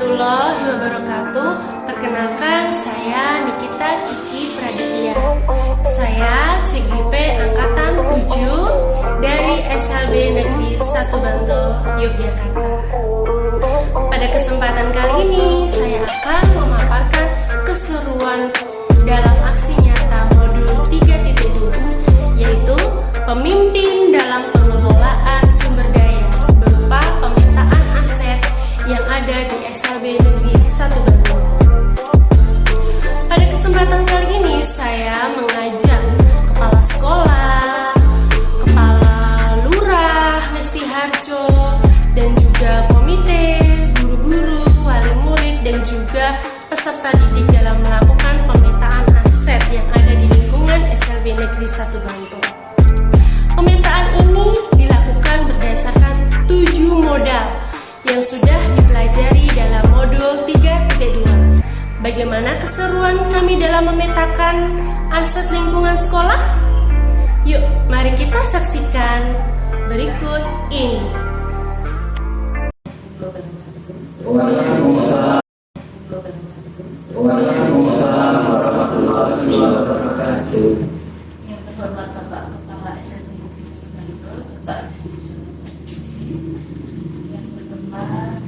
warahmatullahi wabarakatuh. Perkenalkan, saya Nikita Kiki Praditya. Saya CGP Angkatan 7 dari SLB Negeri 1 Bantul, Yogyakarta. Pada kesempatan kali ini, saya akan memaparkan keseruan dalam aksi nyata modul 3.2, yaitu pemimpin dalam pengelolaan sumber daya berupa pemetaan aset yang ada di SLB Negeri 1 Bandung. Pada kesempatan kali ini saya mengajak kepala sekolah, kepala lurah Mesti Harjo, dan juga komite, guru-guru, wali murid, dan juga peserta didik dalam melakukan pemetaan aset yang ada di lingkungan SLB Negeri 1 Bantul. Pemetaan ini dilakukan berdasarkan 7 modal yang sudah dipelajari dalam modul 3.2. Bagaimana keseruan kami dalam memetakan aset lingkungan sekolah? Yuk, mari kita saksikan berikut ini. Waalaikumsalam warahmatullahi wabarakatuh. Yang terhormat Bapak Kepala SLB Negeri 1 Bantul, Bapak Rizky. Yang berhormat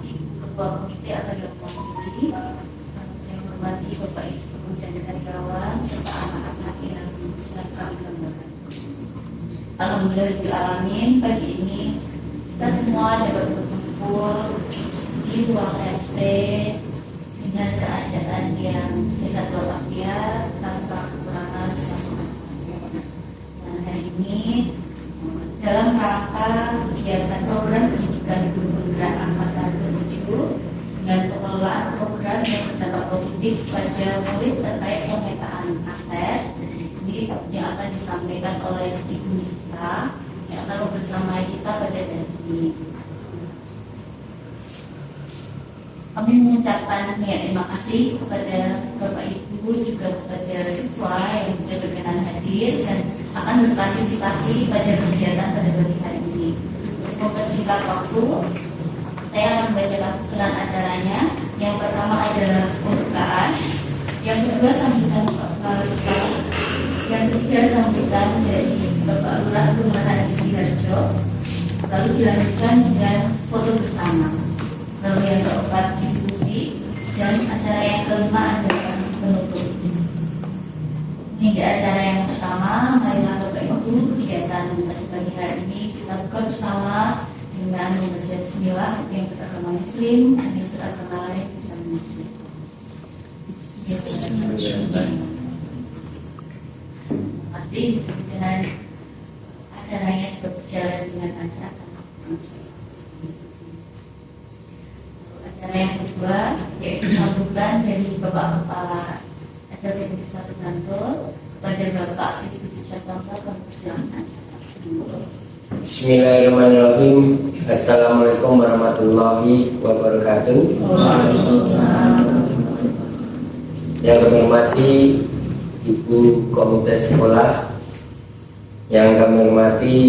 Ibu Ketua Komite atau Komite, saya hormati Bapak Ibu dan karyawan serta anak-anak yang sedang kami banggakan. Alhamdulillahirrahmanirrahim, pagi ini kita semua dapat berkumpul di ruang RC dengan keadaan yang sehat walafiat tanpa kekurangan suatu. Nah, hari ini dalam rangka kegiatan program pendidikan guru penggerak angkatan ke-7 dengan pengelolaan program yang berdampak positif pada murid terkait pemetaan aset, ini yang akan disampaikan oleh Ibu kita yang akan bersama kita pada hari ini. Kami mengucapkan terima kasih kepada Bapak Ibu juga kepada siswa yang sudah berkenan hadir dan akan berpartisipasi pada kegiatan pada pagi hari ini. Untuk mempersingkat waktu, saya akan membacakan susunan acaranya. Yang pertama adalah pembukaan, yang kedua sambutan kepala sekolah, yang ketiga sambutan dari Bapak Lurah Kelurahan Sidoarjo, lalu dilanjutkan dengan foto bersama. Lalu yang keempat diskusi, dan acara yang kelima adalah penutup. Hingga acara yang pertama, marilah Bapak Ibu kegiatan pada pagi hari ini kita buka bersama dengan membaca Bismillah yang beragama Muslim dan yang beragama lain bisa Muslim. Terima kasih. Dengan acaranya juga berjalan dengan lancar. Acara yang kedua yaitu sambutan dari Bapak Kepala SLB Negeri 1 Bantul kepada Bapak Rizky Suciartanto. Kami persilakan. Bismillahirrahmanirrahim. Assalamualaikum warahmatullahi wabarakatuh. Yang kami hormati Ibu Komite Sekolah, yang kami hormati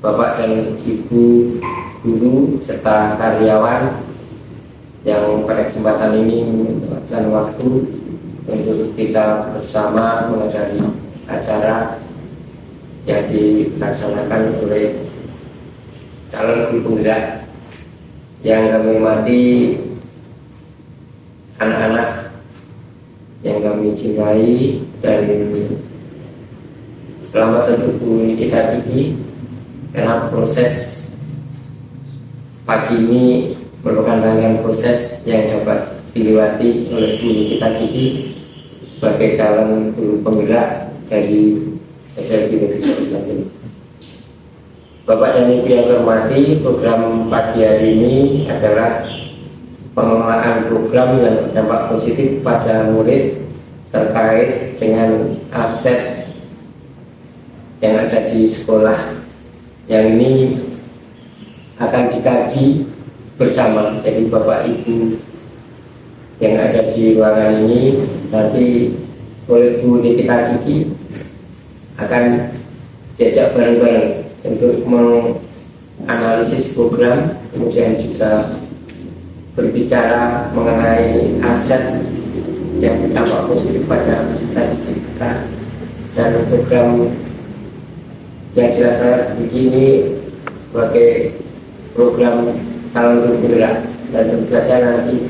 Bapak dan Ibu guru serta karyawan yang pada kesempatan ini menyempatkan waktu untuk kita bersama menghadiri acara yang dilaksanakan oleh calon guru penggerak. Yang kami hormati anak-anak yang kami cintai, dan selamat untuk Bu Nikita Kiki, karena proses pagi ini merupakan rangkaian proses yang dapat dilewati oleh Bu Nikita Kiki sebagai calon guru penggerak dari SLB Negeri 1 Bantul. Bapak dan Ibu yang hormati, program pagi hari ini adalah pengelolaan program yang berdampak positif pada murid terkait dengan aset yang ada di sekolah, yang ini akan dikaji bersama. Jadi Bapak Ibu yang ada di ruangan ini nanti oleh Bu Nikita Kiki akan diajak bareng-bareng untuk menganalisis program, kemudian juga berbicara mengenai aset yang berdampak positif pada peserta didik kita, dan program yang dilaksanakan begini sebagai program calon guru penggerak, dan tentu saja nanti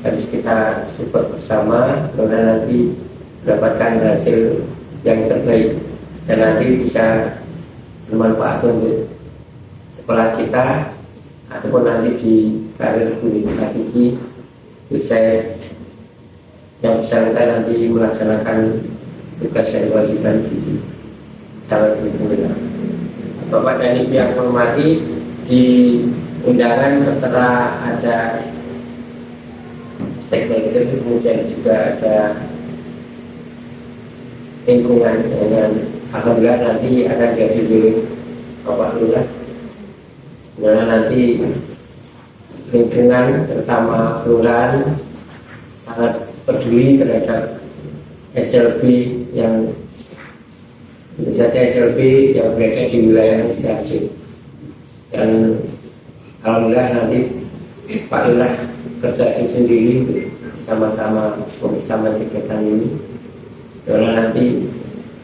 harus kita support bersama karena nanti mendapatkan hasil yang terbaik dan nanti bisa bermanfaat untuk sekolah kita ataupun nanti di karir guru kita tinggi bisa yang bersangkutan nanti melaksanakan tugas dan kewajiban di calon guru penggerak. Bapak dan Ibu yang hormati, di undangan tertera ada stakeholder, kemudian juga ada lingkungan, dengan alhamdulillah nanti akan dihadiri Bapak Lurah, dimana nanti lingkungan terutama kelurahan sangat peduli terhadap SLB yang tentu saja SLB yang berada di wilayah administrasi, dan alhamdulillah nanti Pak Lurah kerjain sendiri untuk sama-sama bersama kegiatan ini, karena nanti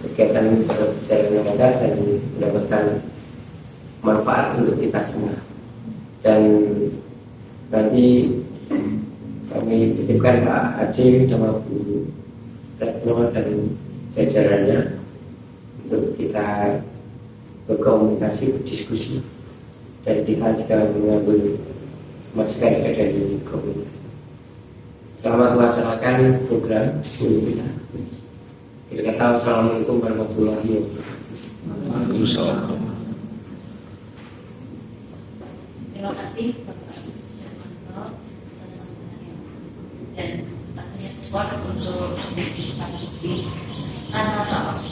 kegiatan ini berjalan dengan lancar dan mendapatkan manfaat untuk kita semua. Dan nanti kami titipkan Pak Adil sama Bu Retno dan jajarannya untuk kita berkomunikasi, berdiskusi, dan kita juga mengambil masukan dari komunitas. Selamat melaksanakan program guru kita. Kita kata Assalamualaikum warahmatullahi wabarakatuh. Terima kasih Bapak Sujarmanto atas sambutannya dan pastinya support untuk para guru. Karena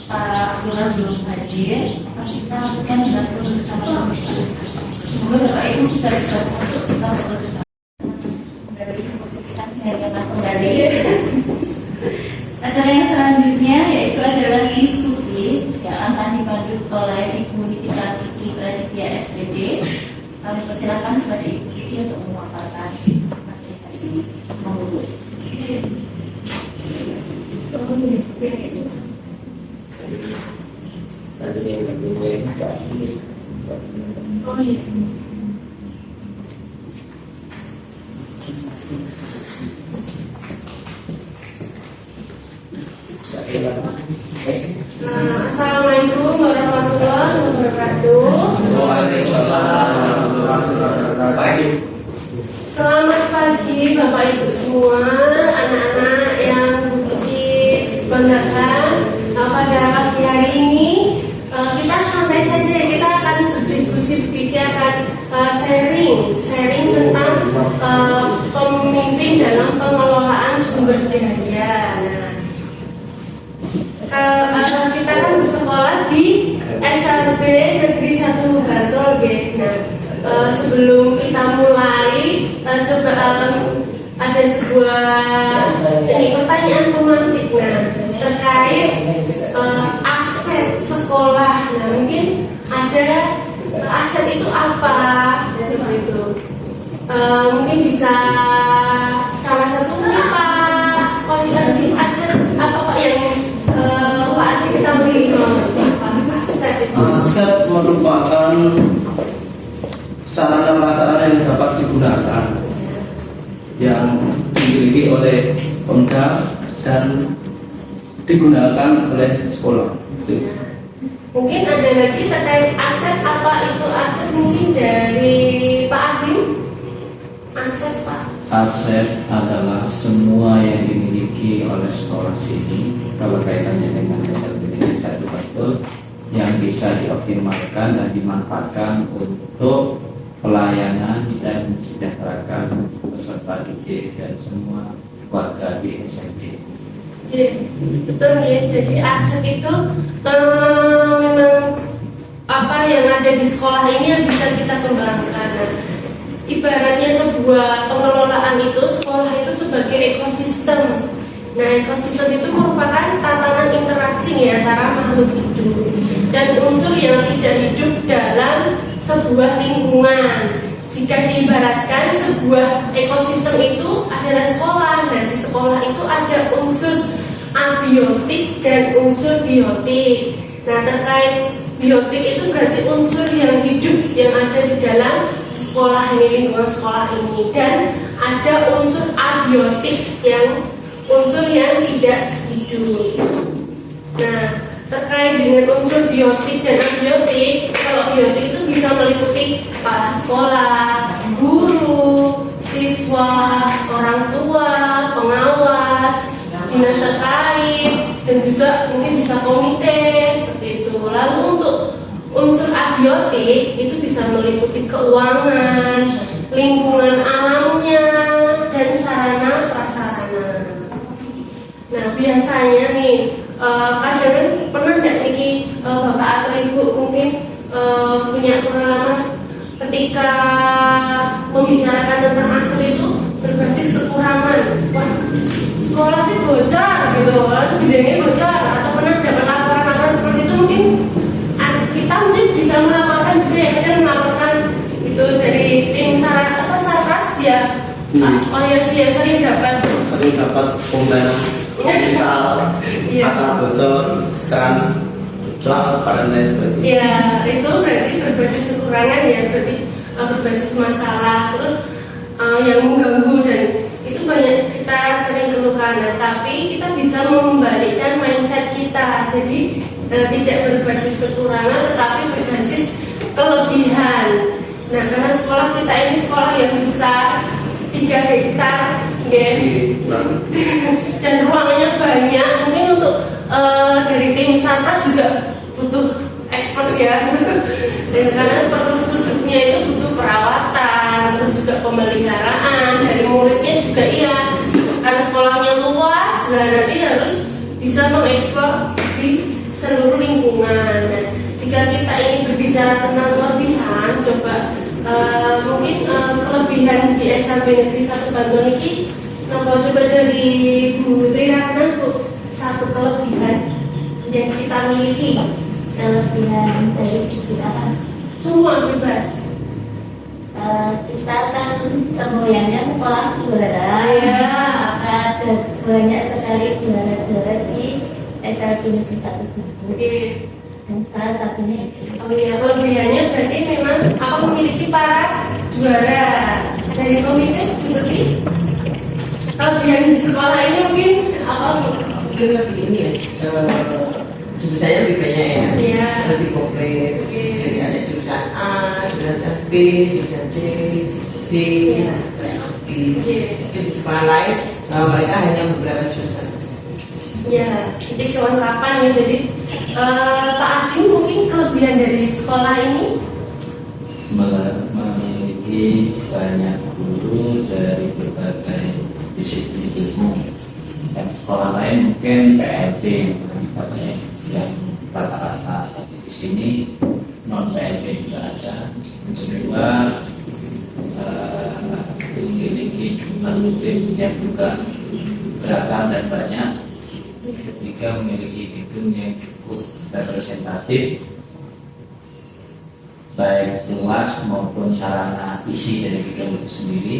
Pak Lurah belum hadir, kita akan melakukan bersama sama. Semoga Bapak Ibu bisa masuk kita bersama. Dari posisi yang kembali. Acara yang selanjutnya yaitu adalah diskusi yang akan dipandu oleh Ibu Nikita Kiki Praditya SPB. Kami persilakan kepada Ibu Kiki untuk memaparkan materi hari ini. Monggo. Oh iya. Assalamualaikum warahmatullahi wabarakatuh. Selamat pagi Bapak Ibu semua, anak-anak yang dibanggakan. Pada pagi hari ini kita santai saja, kita akan berdiskusi, kita akan sharing tentang pemimpin dalam pengelolaan sumber daya. Kita kan bersekolah di SLB Negeri 1 Bantul. Nah, sebelum kita mulai coba ada sebuah pertanyaan pemantik terkait aset sekolah. Nah, mungkin ada aset itu apa? Seperti itu. Mungkin bisa salah satu Pak Haji aset apa Pak yang Pak Haji ketahui aset itu? Aset merupakan sarana prasarana yang dapat digunakan yang dimiliki oleh Pemda dan digunakan oleh sekolah. Mungkin ada lagi terkait aset, apa itu aset, mungkin dari Pak Adil? Aset Pak. Aset adalah semua yang dimiliki oleh sekolah sini kalau kaitannya dengan SLB Negeri 1 Bantul yang bisa dioptimalkan dan dimanfaatkan untuk pelayanan dan mensejahterakan peserta didik dan semua warga di SMP. Betul ya. Jadi aset itu memang apa yang ada di sekolah ini yang bisa kita kembangkan. Ibaratnya sebuah pengelolaan itu, sekolah itu sebagai ekosistem. Nah, ekosistem itu merupakan tatanan interaksi antara makhluk hidup dan unsur yang tidak hidup dalam sebuah lingkungan. jika diibaratkan sebuah ekosistem itu adalah sekolah. Nah, di sekolah itu ada unsur abiotik dan unsur biotik. Nah, terkait biotik itu berarti unsur yang hidup yang ada di dalam sekolah ini, lingkungan sekolah ini, dan ada unsur abiotik yang unsur yang tidak hidup. Nah, terkait dengan unsur biotik dan abiotik, kalau biotik itu bisa meliputi kepala sekolah, guru, siswa, orang tua, pengawas, dinas terkait, dan juga mungkin bisa komite seperti itu. Lalu untuk unsur abiotik itu bisa meliputi keuangan, lingkungan alamnya, dan sarana prasarana. Nah, biasanya nih kadang pernah nggak nih bapak atau ibu mungkin punya pengalaman ketika membicarakan tentang asal itu berbasis kekurangan. Wah, sekolahnya bocor gitu, bidangnya bocor, atau pernah dapat laporan seperti itu. Mungkin kita mungkin bisa melaporkan juga ya, kita melaporkan itu dari tim sarkas ya. Oh ya, sih sering dapat pembayaran misal kata bocor dan celak pada lain sebagainya. Ya, itu berarti berbasis kekurangan ya, berarti berbasis masalah, terus yang mengganggu, dan itu banyak kita sering keluhkan. Nah, tapi kita bisa membalikkan mindset kita, jadi tidak berbasis kekurangan tetapi berbasis kelebihan. Nah, karena sekolah kita ini sekolah yang besar, 3 hektar, dan ruangannya banyak. Mungkin untuk dari tim sarkas juga butuh expert ya. Dan karena infrastrukturnya itu butuh perawatan, terus juga pemeliharaan dari muridnya juga iya. Karena sekolahnya luas, nah nanti harus bisa mengeksplor di seluruh lingkungan. Nah, jika kita ini berbicara tentang kelebihan, coba mungkin kelebihan di SMP Negeri 1 Bantul ini, coba dari Bu Tirana, Bu, satu kelebihan yang kita miliki. Kelebihan dari segi apa? Semua bebas. Kita kan semuanya sekolah juara, Ya. banyak sekali juara-juara di SLB Negeri 1 Bantul. Oke. Dan salah satunya itu. Oh iya, kelebihannya berarti memang apa, memiliki para juara dari komite seperti kelebihan di sekolah ini mungkin apa? Mungkin lebih ini ya, jurusannya lebih banyak ya, Iya. lebih komplit. Oke. Jadi ada jurusan A, jurusan B, jurusan C, D, Iya. B. Iya. Mungkin di sekolah lain mereka hanya beberapa jurusan. Ya, jadi kelengkapan ya. Jadi Pak Adin mungkin kelebihan dari sekolah ini memiliki banyak guru dari berbagai disiplin ilmu. Dan sekolah lain mungkin PLB yang rata-rata, tapi di sini non PLB juga ada. Yang kedua, memiliki jumlah murid yang juga beragam dan banyak. Ketiga, memiliki gedung yang cukup representatif, baik luas maupun sarana isi dari gedung itu sendiri.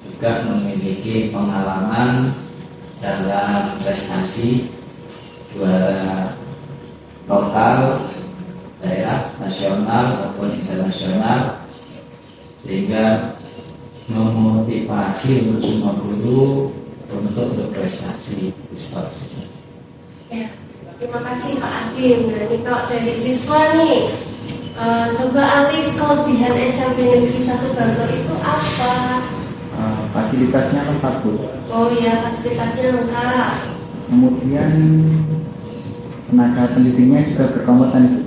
Juga memiliki pengalaman dalam prestasi juara lokal, daerah, nasional maupun internasional, sehingga memotivasi untuk semua guru untuk berprestasi di sekolah ini. ya. Terima kasih Pak Adin. Nah, ini kalau dari siswa nih, coba Alif, kelebihan SMP Negeri 1 Bantul itu apa? Fasilitasnya lengkap, Bu. Oh iya, fasilitasnya lengkap. Kemudian tenaga pendidiknya juga berkompeten, Bu.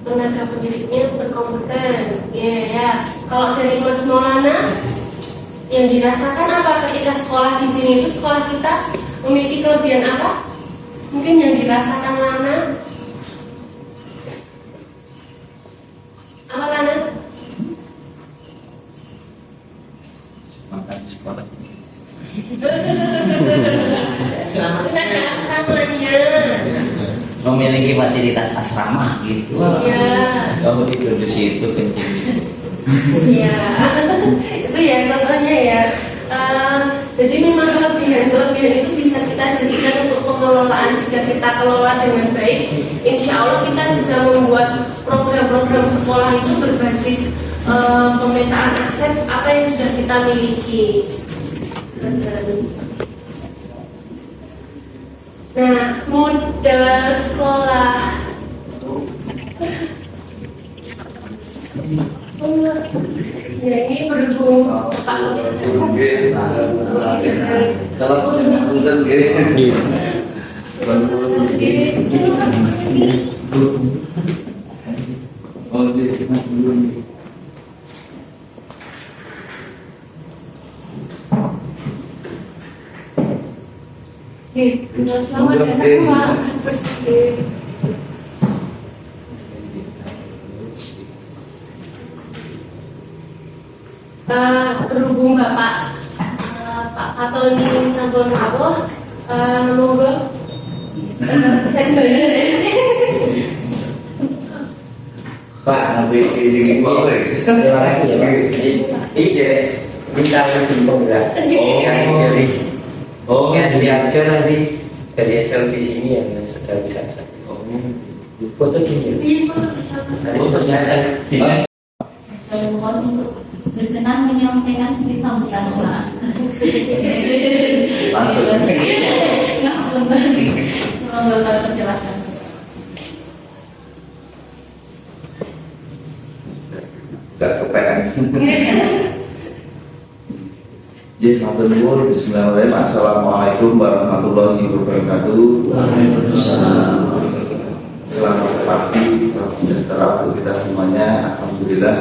Tenaga pendidiknya berkompeten. Ya. Kalau dari Mas Maulana, yang dirasakan apa ketika sekolah di sini itu, sekolah kita memiliki kelebihan apa? Mungkin yang dirasakan Lana, apa Lana? Makan sekolah. Selamat. Itu kan ada asramanya. Memiliki fasilitas asrama gitu. Iya. Kamu tidur di situ, kencing di situ. Iya, itu ya contohnya ya. Jadi memang kelebihan itu bisa kita jadikan untuk pengelolaan. Jika kita kelola dengan baik, insya Allah kita bisa membuat program-program sekolah itu berbasis pemetaan aset apa yang sudah kita miliki. Nah, model sekolah. Ya, ini berhubung Pak. Kalau punten nggih. Oh, jadi belum. Selamat datang Pak. Berhubung Bapak Pak Fatoni sampun rawuh, monggo Pak, Sampai ini kok. terima kasih ya Pak. Ini bintang bimbing ya. Oh, jadi aja nanti dari SLB sini yang sudah bisa. Foto ini. Iya Pak, sama. Tadi sepertinya Mohon untuk berkenan menyampaikan sedikit sambutan Pak. Langsung. Semoga Bapak persilakan. Gak kepengen. Jadi, Bismillahirrahmanirrahim. Assalamualaikum warahmatullahi wabarakatuh. Selamat pagi, salam sejahtera untuk kita semuanya. Alhamdulillah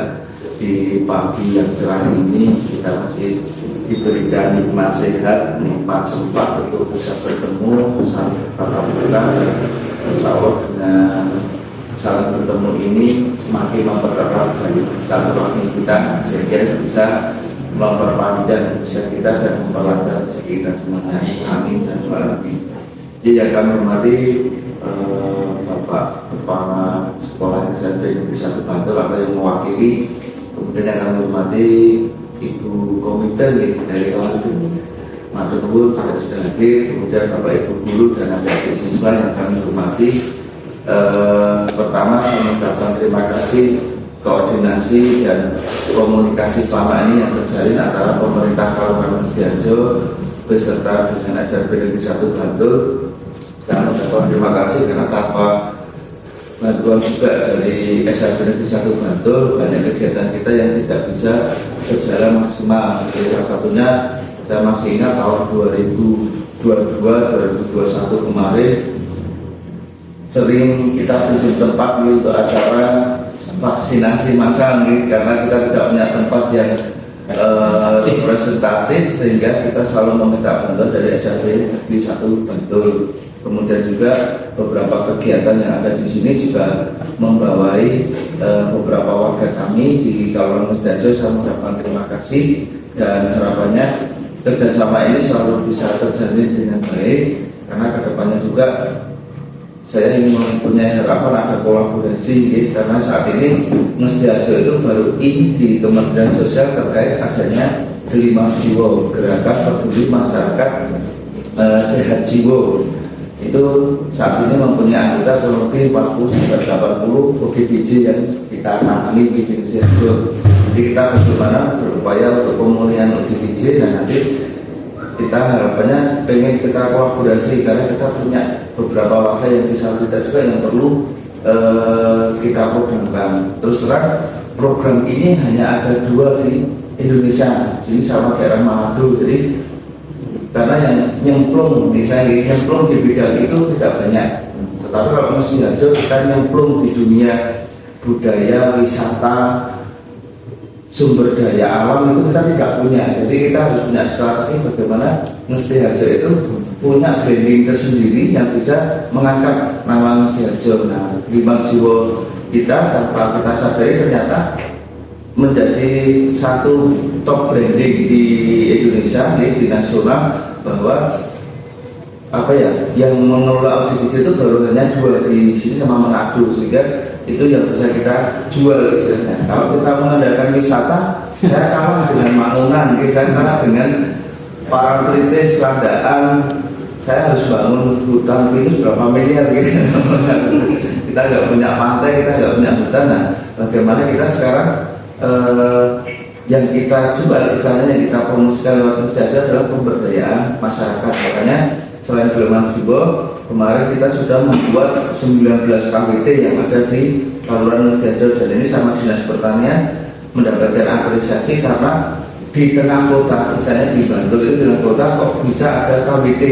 di pagi yang cerah ini kita masih diberikan nikmat sehat, nikmat sempat untuk bisa bertemu bersama tatap muka. Insya Allah dengan saling bertemu ini semakin mempererat dari silaturahmi kita sehingga bisa memperpanjang usia kita dan memperlancar rezeki kita semuanya. Amin dan amin. Jadi yang kami hormati Bapak Kepala Sekolah SMP Negeri 1 Bantul atau yang mewakili, kemudian yang kami hormati Ibu Komite dari kawasan Matur Nuwun sudah hadir, kemudian Bapak Ibu Guru dan adik-adik siswa yang kami hormati. Pertama saya mengucapkan terima kasih koordinasi dan komunikasi selama ini yang terjalin antara pemerintah Kabupaten Sediarjo beserta dengan SMP Negeri 1 Bantul. Dan mengucapkan terima kasih karena tanpa bantuan juga dari SMP Negeri 1 Bantul banyak kegiatan kita yang tidak bisa berjalan maksimal. Jadi salah satunya saya masih ingat tahun 2022-2021 kemarin sering kita bikin tempat untuk acara vaksinasi massal karena kita tidak punya tempat yang representatif sehingga kita selalu meminta bantuan dari SMP Negeri 1 Bantul. Kemudian juga beberapa kegiatan yang ada di sini juga membawai beberapa warga kami di Kabupaten Sediarjo. Saya mengucapkan terima kasih dan harapannya kerjasama ini selalu bisa terjalin dengan baik karena kedepannya juga saya ingin mempunyai harapan ada kolaborasi karena saat ini Sediarjo itu baru di Kementerian Sosial terkait adanya Delima Jiwo, gerakan peduli masyarakat sehat jiwa. Itu saat ini mempunyai anggota kurang lebih 40-80 ODGJ yang kita tangani di Sediarjo. Jadi kita bagaimana berupaya untuk pemulihan ODGJ dan nanti kita harapannya pengen kita kolaborasi karena kita punya beberapa warga yang disabilitas juga yang perlu kita programkan. Terus terang program ini hanya ada 2 di Indonesia, jadi sama daerah Manado. Jadi karena yang nyemplung misalnya nyemplung di bidang itu tidak banyak, tetapi kalau Sediarjo kita nyemplung di dunia budaya, wisata, sumber daya alam itu kita tidak punya. Jadi kita harus punya strategi bagaimana Sediarjo itu punya branding tersendiri yang bisa mengangkat nama Sediarjo. Nah, Delima Jiwo kita tanpa kita sadari ternyata menjadi satu top branding di Indonesia, di nasional, bahwa apa ya yang mengelola ODGJ itu baru hanya 2 di sini sama Manado, sehingga itu yang bisa kita jual istilahnya. Kalau kita mengandalkan wisata, saya kalah dengan Mangunan, saya kalah dengan Parangtritis, Landaan. Saya harus bangun hutan pinus berapa miliar gitu. Kita nggak punya pantai, kita nggak punya hutan. Nah, bagaimana kita sekarang yang kita jual, istilahnya yang kita promosikan lewat Mesjaja adalah pemberdayaan masyarakat. Makanya selain Gulman Jibo, kemarin kita sudah membuat 19 KWT yang ada di Kelurahan Mesjaja, dan ini sama Dinas Pertanian mendapatkan apresiasi karena di tengah kota, misalnya di Bantul itu tengah kota kok bisa ada KWT.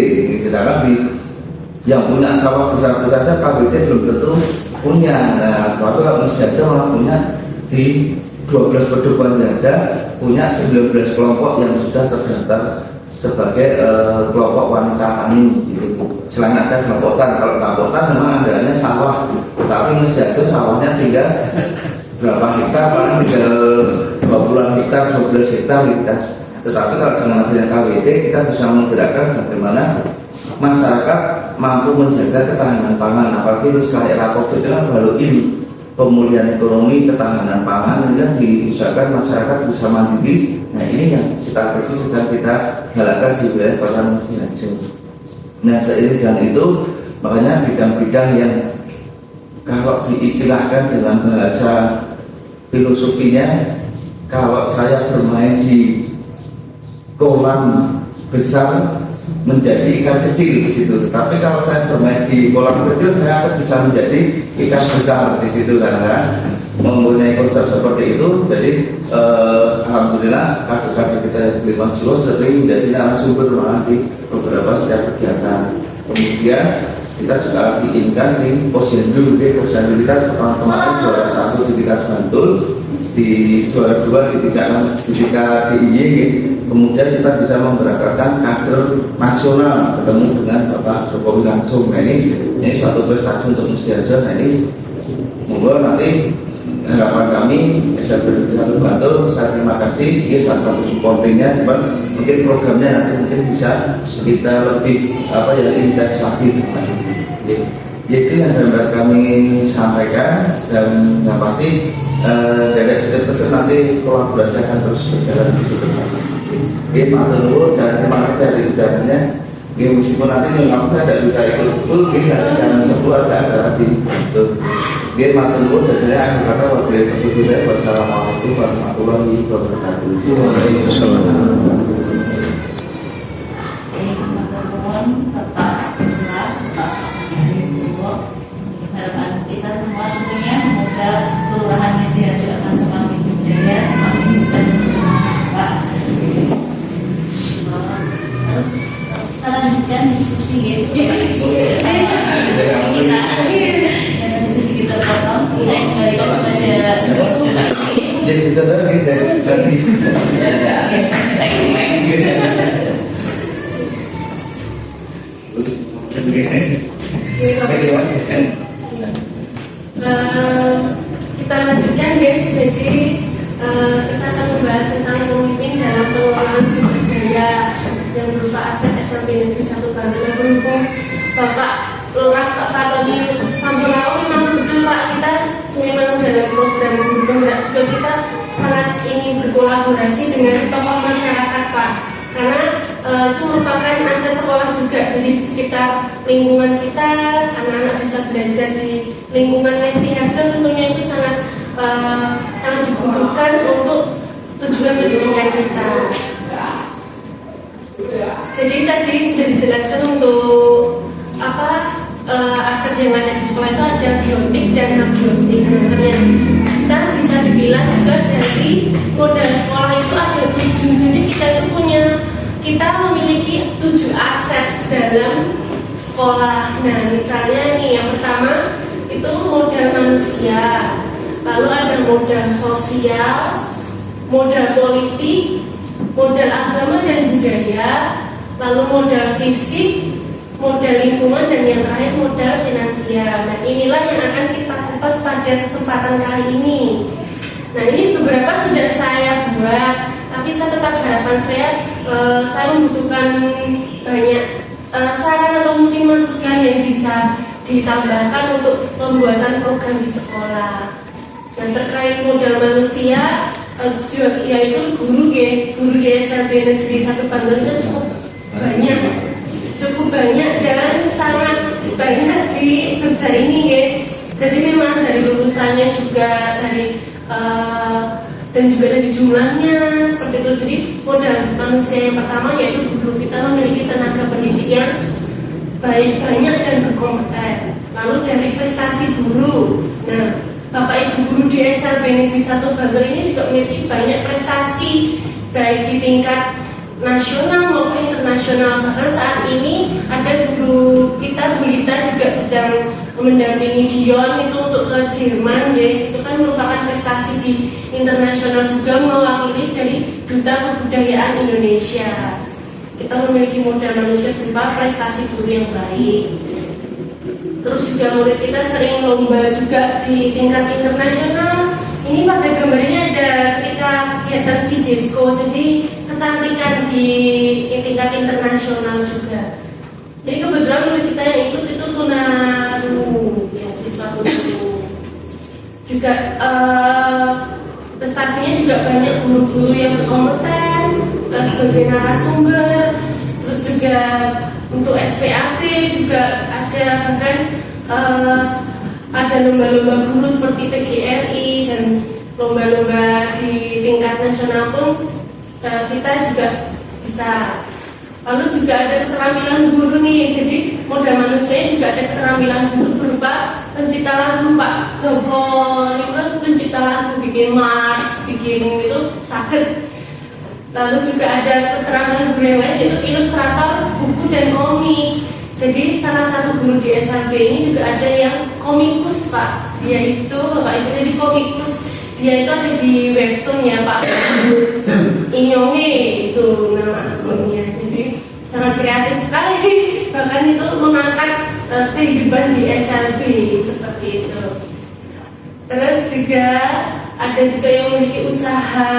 Sedangkan di yang punya sawah besar-besar saja KWT belum tentu punya. Nah, kalau Mesjaja malah punya di 12 pedoman yang ada, punya 19 kelompok yang sudah terdaftar sebagai kelompok wanita tani gitu. Selain ada Dapotan, kalau Dapotan memang adanya sawah, tetapi Mesjaja sawahnya tinggal berapa hektar, paling tinggal 20-an hektar, 12 hektar gitu. Tetapi kalau dengan adanya KWT kita bisa menggerakkan bagaimana masyarakat mampu menjaga ketahanan pangan. Apalagi setelah era COVID kan baru ini pemulihan ekonomi, ketahanan pangan ini kan diusahakan masyarakat bisa mandiri. Nah, ini yang strategi sedang kita galakkan di wilayah Kota Mesjaja. Nah, seiring dengan itu makanya bidang-bidang yang kalau diistilahkan dalam bahasa filosofinya, kalau saya bermain di kolam besar menjadi ikan kecil di situ. Tapi kalau saya bermain di kolam kecil, saya akan bisa menjadi ikan besar di situ, karena mempunyai konsep seperti itu. Jadi alhamdulillah kader-kader kita di Jiwo sering menjadi narasumber di beberapa setiap kegiatan. Kemudian kita juga diinginkan di Posyandu. Posyandu kita kemarin juara 1 di tingkat Bantul, di juara 2 di tingkat DIY. Kemudian kita bisa memberangkatkan kader nasional ketemu dengan Bapak Jokowi langsung. Nah, ini suatu prestasi untuk Mesjaja. Nah, ini monggo nanti harapan kami SMP 1 Bantul. Saya terima kasih. Ini salah satu supportingnya, mungkin programnya nanti mungkin bisa kita lebih intens lagi. Itu yang dapat kami sampaikan, dan yang pasti dari pesan nanti kolaborasi akan terus berjalan di situ. Matur nuwun dan terima kasih atas ucapannya. Meskipun nanti kamu saya tidak bisa ikut full, jangan sebut ada acara di itu. Matur nuwun dan saya akan kata wabillahi taufiq. Wassalamualaikum warahmatullahi wabarakatuh. Ini teman-teman, Bapak Lurah, Bapak Ibu, harapan kita semua tentunya semoga kelurahan Mesjaja akan semakin berjaya, semakin sukses dan bermanfaat. Terus kita lanjutkan diskusi ya. Diskusi kita potong. Saya kembalikan kepada Jadi kita tadi kita lanjutkan guys. Jadi kita akan membahas tentang pemimpin dalam pengelolaan sumber daya yang berupa aset SMP Negeri 1 Bantul. Berhubung Bapak Lurah Pak Tony Sampurnawan, memang betul Pak, kita memang dalam program penggerak juga kita sangat ingin berkolaborasi dengan tokoh masyarakat Pak, karena itu merupakan aset sekolah juga. Jadi di sekitar lingkungan kita, anak-anak bisa belajar di lingkungan Lesti Harjo, tentunya itu sangat dibutuhkan untuk tujuan pendidikan kita. Jadi tadi sudah dijelaskan untuk aset yang ada di sekolah itu ada biotik dan abiotik. Ternyata kita bisa dibilang juga dari modal sekolah itu ada 7. Jadi kita memiliki 7 aset dalam sekolah. Nah, misalnya nih yang pertama itu modal manusia, lalu ada modal sosial, modal politik, modal agama dan budaya, lalu modal fisik, modal lingkungan, dan yang terakhir modal finansial. Nah, inilah yang akan kita kupas pada kesempatan kali ini. Nah, ini beberapa sudah saya buat, tapi saya tetap harapan saya membutuhkan banyak saran atau mungkin masukan yang bisa ditambahkan untuk pembuatan program di sekolah. Dan terkait modal manusia, yaitu guru di SMP Negeri 1 Bantul itu cukup banyak dan sangat banyak di Jogja ini ya. Jadi memang dari lulusannya juga dan juga dari jumlahnya seperti itu. Jadi modal manusia yang pertama yaitu guru. Kita memiliki tenaga pendidik yang banyak dan berkompeten. Lalu dari prestasi guru, nah Bapak Ibu guru di SMP Negeri 1 Bantul ini juga memiliki banyak prestasi baik di tingkat nasional maupun internasional. Bahkan saat ini ada guru kita Bu Lita juga sedang mendampingi Dion itu untuk ke Jerman ya. Itu kan merupakan prestasi di internasional juga, mewakili dari Duta Kebudayaan Indonesia. Kita memiliki modal manusia berupa prestasi guru yang baik. Terus juga murid kita sering lomba juga di tingkat internasional. Ini pada gambarnya ada ketika kegiatan SIDESCO, jadi kecantikan di tingkat internasional juga. Jadi kebetulan murid kita yang ikut itu tunarungu, ya siswa tunarungu. Juga prestasinya juga banyak guru-guru yang berkompeten sebagai narasumber. Terus juga untuk SPAP juga ada, bahkan ada lomba-lomba guru seperti PGRI dan lomba-lomba di tingkat nasional pun kita juga bisa. Lalu juga ada keterampilan guru nih, jadi modal manusia juga ada keterampilan guru berupa pencipta lagu. Pak Joko itu kan pencipta lagu, bikin Mars, bikin itu sakit. Lalu juga ada keterampilan guru yang lain yaitu ilustrator buku dan komik. Jadi salah satu guru di SMP ini juga ada yang komikus Pak. Dia itu Bapak Ibu jadi komikus. Dia itu ada di webtoon ya Pak. Inyonge itu nama akunnya. Jadi sangat kreatif sekali. Bahkan itu mengangkat kehidupan di SMP seperti itu. Terus juga ada juga yang memiliki usaha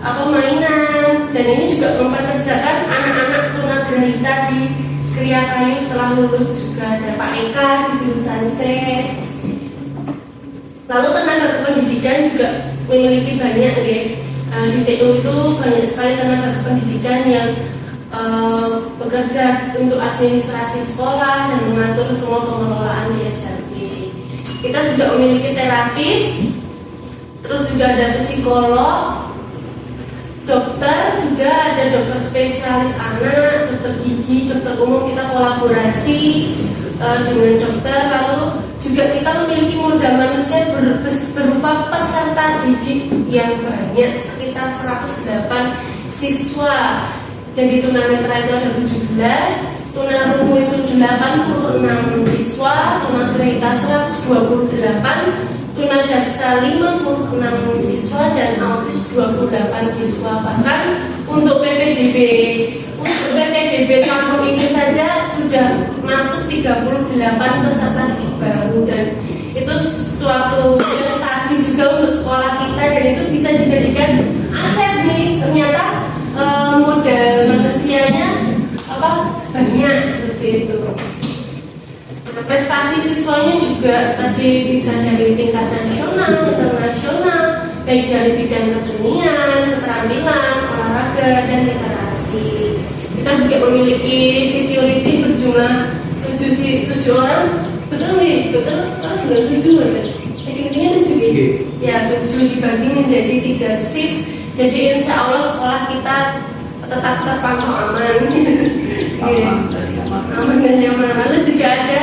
mainan, dan ini juga memperkerjakan anak-anak tunagrahita di Kriya Kayu setelah lulus. Juga ada Pak Eka di jurusan C. Lalu tenaga pendidikan juga memiliki banyak ya. Di TU itu banyak sekali tenaga pendidikan yang bekerja untuk administrasi sekolah dan mengatur semua pengelolaan di SMP. Kita juga memiliki terapis, terus juga ada psikolog, dokter, juga ada dokter spesialis anak, dokter gigi, dokter umum. Kita kolaborasi dengan dokter. Lalu juga kita memiliki modal manusia berupa peserta didik yang banyak, sekitar 108 siswa. Jadi tunanetra itu ada 17, tunarungu itu 86 siswa, tunagrahita 128, tunadaksa 56 siswa, dan autis 28 siswa. Bahkan untuk PPDB tahun ini saja sudah masuk 38 peserta didik baru, dan itu suatu prestasi juga untuk sekolah kita, dan itu bisa dijadikan aset nih. Ternyata modal manusianya banyak seperti itu. Prestasi siswanya juga tadi bisa dari tingkat nasional, internasional, baik dari bidang kesenian, keterampilan, olahraga, dan literasi. Kita juga memiliki security berjumlah 7 orang. Betul nih, betul kan 97 ya? Security-nya 7 ya, 7 dibagi menjadi 3 shift. Jadi insya Allah sekolah kita tetap terpantau aman. Aman dan nyaman. Lalu juga ada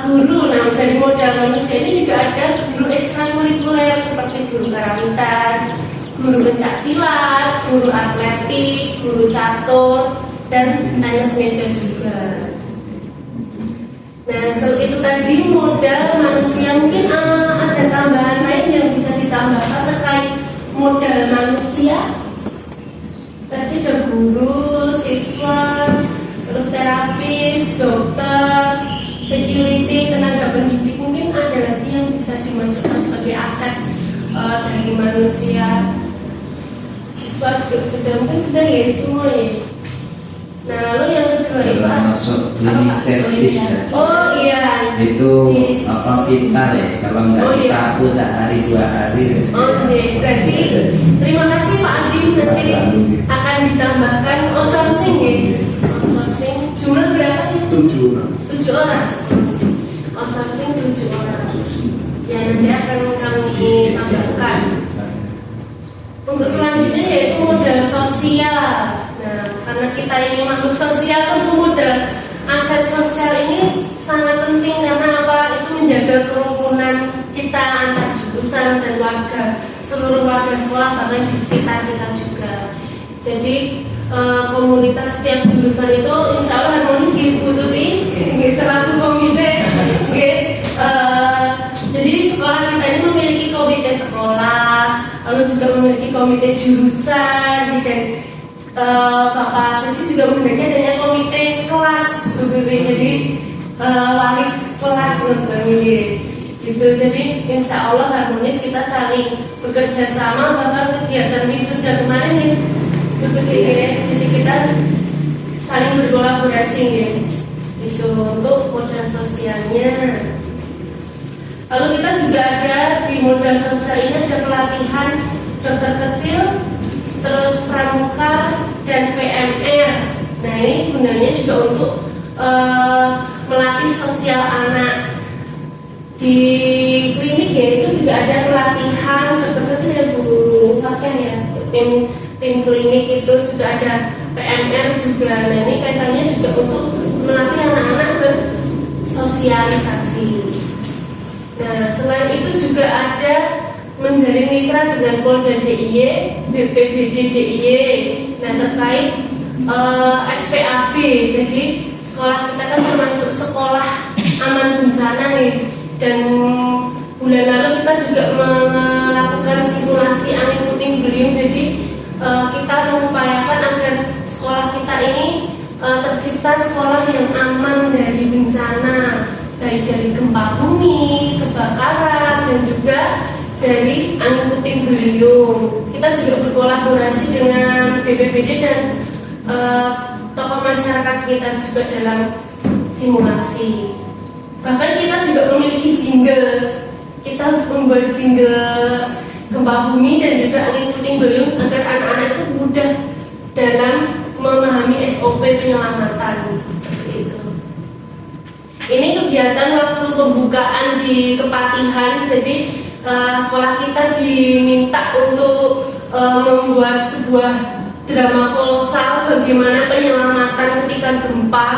guru. Nah, dari modal manusia ini juga ada guru ekstrakurikuler seperti guru karawitan, guru pencak silat, guru atletik, guru catur, dan tenis meja juga. Nah, seperti itu tadi modal manusia. Mungkin ada tambahan lain yang bisa ditambahkan terkait modal manusia. Tadi ada guru, siswa, terus terapis, dokter, security, tenaga pendidik. Mungkin ada lagi yang bisa dimasukkan sebagai aset dari manusia. Siswa juga sudah, mungkin sudah ya semua ya. Nah, lalu yang kedua itu Termasuk cleaning service ya. oh iya. Itu apa kita ya, kalau nggak Oh, iya. satu sehari 2 hari Oke, berarti terima kasih Pak Adi, nanti akan ditambahkan outsourcing ya. Outsourcing jumlah berapa nih? 7 orang. Outsourcing 7 orang. Ya nanti akan kami tambahkan. Untuk selanjutnya yaitu modal sosial. Nah, karena kita ini makhluk sosial, tentu modal aset sosial ini sangat penting karena apa? Itu menjaga kerukunan kita antar jurusan dan warga, seluruh warga sekolah karena di sekitar kita juga. Jadi komunitas setiap jurusan itu insya Allah harmonis gitu selaku komite. Jadi sekolah kita ini memiliki komite sekolah, lalu juga memiliki komite jurusan, dan Bapak Resi juga memiliki adanya komite kelas, jadi wali kelas gitu. Jadi insya Allah harmonis, kita saling bekerja sama, bahkan kegiatan wisuda kemarin ya, jadi kita saling berkolaborasi ya, itu untuk modal sosialnya. Lalu kita juga ada di modal sosial ini ada pelatihan dokter kecil, terus pramuka dan PMR. Nah ini gunanya juga untuk melatih sosial anak. Di klinik ya itu juga ada pelatihan dokter kecil ya Bu Fakih ya, tim klinik itu juga ada PMR juga. Nah ini kaitannya juga untuk melatih anak-anak bersosialisasi. Nah, selain itu juga ada menjalin mitra dengan Polda DIY, BPBD DIY. Nah, terkait SPAB. Jadi sekolah kita kan termasuk sekolah aman bencana nih. Dan bulan lalu kita juga melakukan simulasi angin puting beliung. Jadi kita mengupayakan agar sekolah kita ini tercipta sekolah yang aman dari bencana, baik dari gempa bumi, kebakaran, dan juga dari angin puting beliung. Kita juga berkolaborasi dengan BPBD dan tokoh masyarakat sekitar juga dalam simulasi. Bahkan kita juga memiliki jingle. Kita membuat jingle gempa bumi dan juga angin puting beliung agar anak-anak itu mudah dalam memahami SOP penyelamatan seperti itu. Ini kegiatan waktu pembukaan di Kepatihan. Jadi sekolah kita diminta untuk membuat sebuah drama kolosal bagaimana penyelamatan ketika gempa,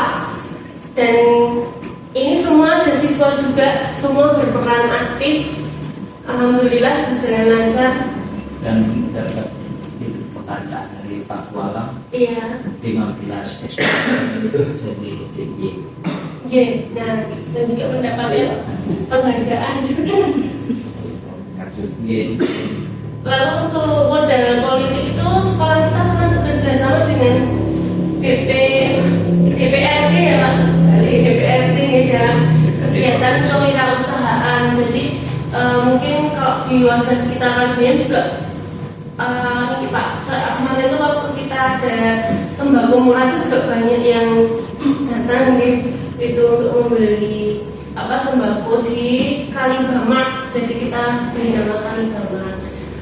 dan ini semua ada siswa juga, semua berperan aktif. Alhamdulillah berjalan lancar. Dan dapat itu penghargaan dari Pak Kuala. Iya. 15 SPP jadi tinggi. Iya, nah, dan juga mendapatkan penghargaan juga. Lalu untuk modal politik itu sekolah kita akan bekerja sama dengan DPRD ya Pak, DPRD dalam kegiatan kewirausahaan. Jadi mungkin kalau di warga sekitar Ragunan juga ini Pak, kemarin itu waktu kita ada sembako murah itu juga banyak yang datang itu untuk membeli sembako di Kalibamak. Jadi kita beri nama Kalibamak.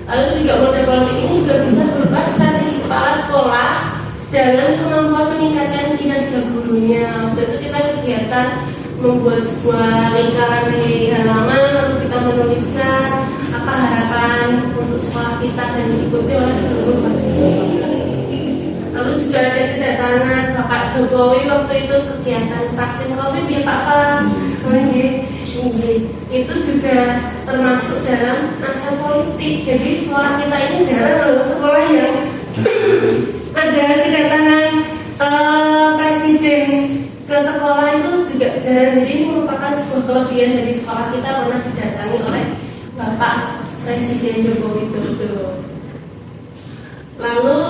Lalu juga model politik ini juga bisa berupa strategi kepala sekolah dalam kemampuan meningkatkan kinerja gurunya. Waktu itu kita kegiatan membuat sebuah lingkaran di halaman, lalu kita menuliskan apa harapan untuk sekolah kita dan diikuti oleh seluruh partisipasi. Lalu juga ada kedatangan Bapak Jokowi waktu itu kegiatan vaksin COVID ya Pak Pak. Itu juga termasuk dalam aset politik. Jadi sekolah kita ini jarang loh sekolah yang ada kedatangan presiden ke sekolah, itu juga jarang. Jadi ini merupakan sebuah kelebihan dari sekolah kita pernah didatangi oleh Bapak Presiden Joko Widodo. Lalu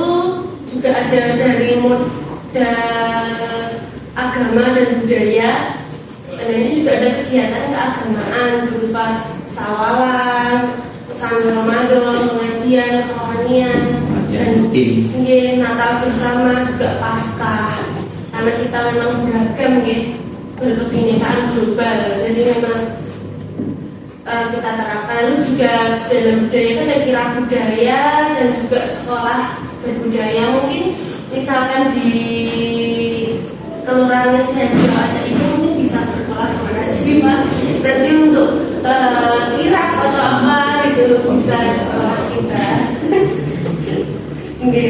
juga ada dari modal agama dan budaya. Dan ini juga ada kegiatan keagamaan berupa sawalan, pesantren Ramadan, pengajian, kerohanian, dan Natal bersama juga Paskah. karena kita memang beragam ya, berkebinekaan global, jadi memang kita terapkan. Lalu juga dalam budaya kan ada kira budaya dan juga sekolah berbudaya. Mungkin misalkan di kelurahan Siharjo ada itu mungkin bisa berkolaborasi Pak, nanti untuk kirap atau apa itu bisa sekolah kita. Oke.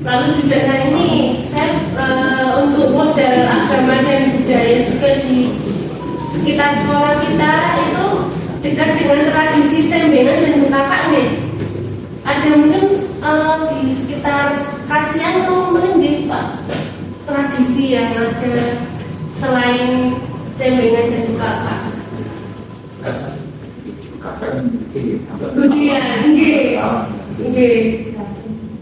Lalu juga nah ini saya untuk modal agama dan budaya juga di sekitar sekolah kita itu dekat dengan tradisi cembengan dan bukakak nih. Ada mungkin di sekitar Kasihan atau Melenji Pak, tradisi yang ada selain cembengan dan bukakak. Budian, nggih.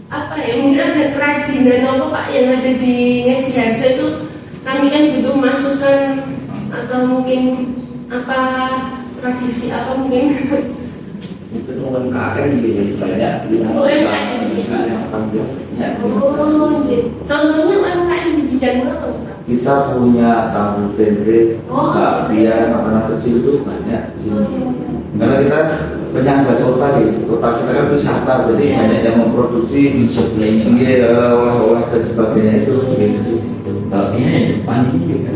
Apa ya, mungkin ada kerajinan apa Pak yang ada di Ngesti itu kami kan butuh masukan atau mungkin apa tradisi apa mungkin Mungkin UMKM juga banyak di oh, contohnya UMKM di bidang apa Pak? Kita punya tahu tempe, Oh. bakpia, makanan kecil itu banyak di sini. Karena kita penyangga kota di kota kita kan wisata, jadi Iya. banyak yang memproduksi Supply-nya. olah-olah dan sebagainya itu. Bakpianya yang depan ini juga.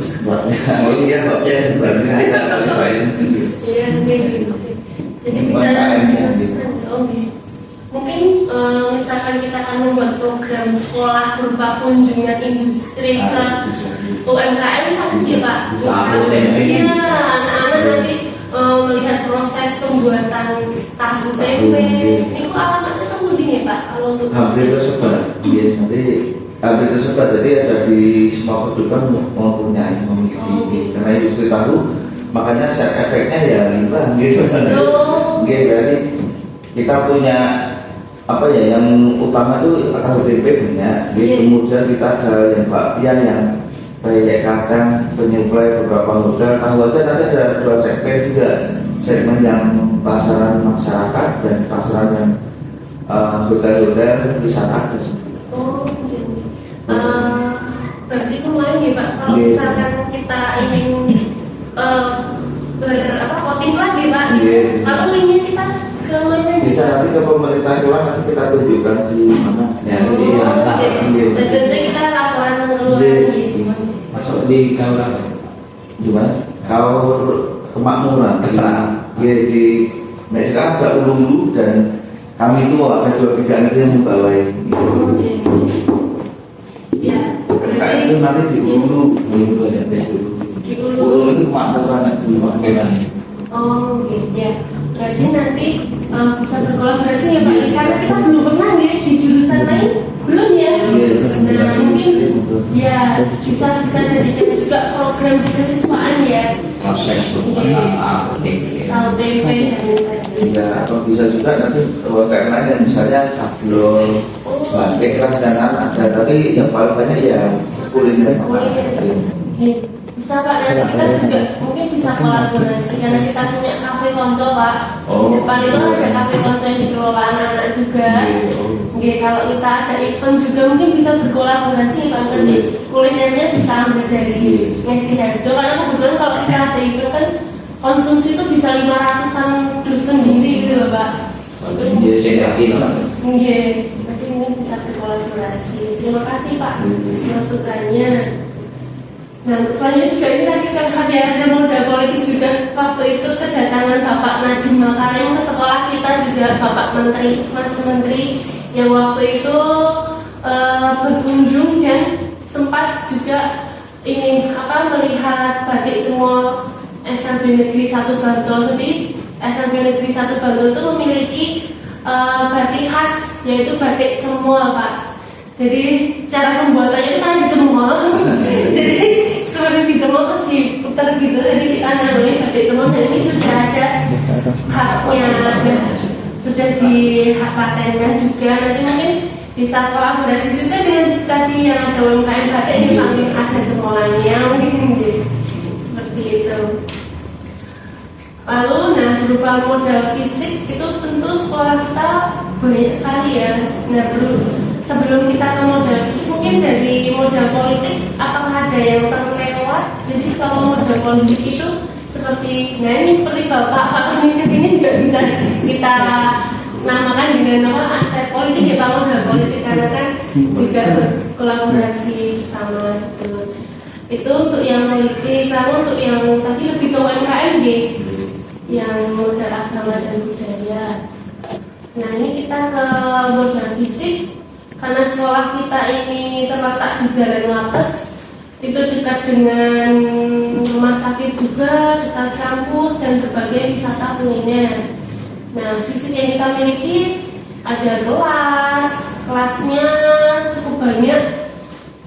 Oh iya, bakpia sebenarnya ada lain. Iya, gitu. Jadi bisa UMKM-nya, gitu. oke. Mungkin misalkan kita akan membuat program sekolah berupa kunjungan industri ke UMKM satu sih Pak. Bisa Misal, ambil tempe. iya, anak-anak nanti melihat proses pembuatan tahu tempe. Ini kok alamatnya kan ya Pak kalau untuk Hampir tersebar, iya, nanti hampir tersebar. Jadi ada di semua kedudukan mempunyai memiliki Oh. karena industri tahu, makanya side efeknya ya limbah gitu. Oh. Jadi kita punya apa ya yang utama itu tahu tempe banyak. Iya. Kemudian kita ada yang bakpia yang kayak kacang, penyuplai beberapa hotel. Tahu aja nanti ada 2 segmen juga, segmen yang pasaran masyarakat dan pasaran yang hotel-hotel wisata. Oh, jadi berarti lumayan ya Pak kalau Iya. misalkan kita ingin voting kelas ya Pak. Iya. Kalau linknya kita ke mana? Bisa nanti ke pemerintah keluar, nanti kita tunjukkan di mana. Ya, jadi atas. Dan biasanya kita laporan pengeluaran Iya. gitu. Masuk di kawasan. Gimana? Kalau kemakmuran Kesan. ya di sekarang ada ulu dan kami itu akan 2 bidang itu yang membawa ini. Oh, jadi. Ya, Nah, itu nanti di ulu ada dulu. Di Hulu. Ulu itu kemakmuran dulu bagaimana? Oh, gitu ya. Jadi nanti bisa berkolaborasi ya Pak, karena kita belum pernah ya di jurusan lain, belum ya. Iya. Nah mungkin ya bisa kita jadikan juga program kesiswaan ya, Proses pembuatan tempe. tahu tempe dan lain-lain. Ya, atau bisa juga nanti kayak lain yang misalnya sablon, batik kerajinan ada, tapi yang paling banyak ya kuliner makanan. Bisa Pak, nanti kita juga mungkin bisa kolaborasi karena kita punya kafe konco Pak. Oh. Di depan itu ada kafe konco yang dikelola anak-anak juga. Oke, kalau kita ada event juga mungkin bisa berkolaborasi Pak, nanti kulinernya bisa ambil dari Ngesti Harjo karena kebetulan kalau kita ada event kan konsumsi itu bisa 500-an dus sendiri gitu loh Pak. Jadi saya yakin lah. Iya, nanti mungkin bisa berkolaborasi. Terima kasih Pak masukannya. Nah, selanjutnya juga ini tadi kan ada moda politik juga. Waktu itu kedatangan Bapak Nadiem Makarim ke sekolah kita juga Bapak Menteri, Mas Menteri yang waktu itu berkunjung dan sempat juga ini melihat batik cemol SMP Negeri 1 Bantul. Jadi SMP Negeri 1 Bantul itu memiliki batik khas yaitu batik cemol Pak. Jadi cara pembuatannya itu kan dicemol. Jadi seperti dicemol terus diputar gitu. Jadi kita namanya batik cemol dan ini sudah ada haknya, sudah di hak patennya juga. Nanti mungkin bisa kolaborasi juga dengan tadi yang ada UMKM batik ini pakai ada cemolannya mungkin gitu. Seperti itu. Lalu nah berupa modal fisik itu tentu sekolah kita banyak sekali ya. Nah sebelum kita ke modal fisik mungkin mungkin dari modal politik, apakah ada yang terlewat? Jadi kalau modal politik itu seperti, nah ini seperti Bapak kami kesini juga bisa kita namakan dengan nama aset politik ya Pak, modal politik karena kan juga berkolaborasi sama itu untuk yang politik. Lalu untuk yang tadi lebih ke UMKM yang modal agama dan budaya. Nah ini kita ke modal fisik karena sekolah kita ini terletak di Jalan Wates, itu dekat dengan rumah sakit juga, dekat kampus dan berbagai wisata kuliner. Nah fisik yang kita miliki ada kelasnya cukup banyak,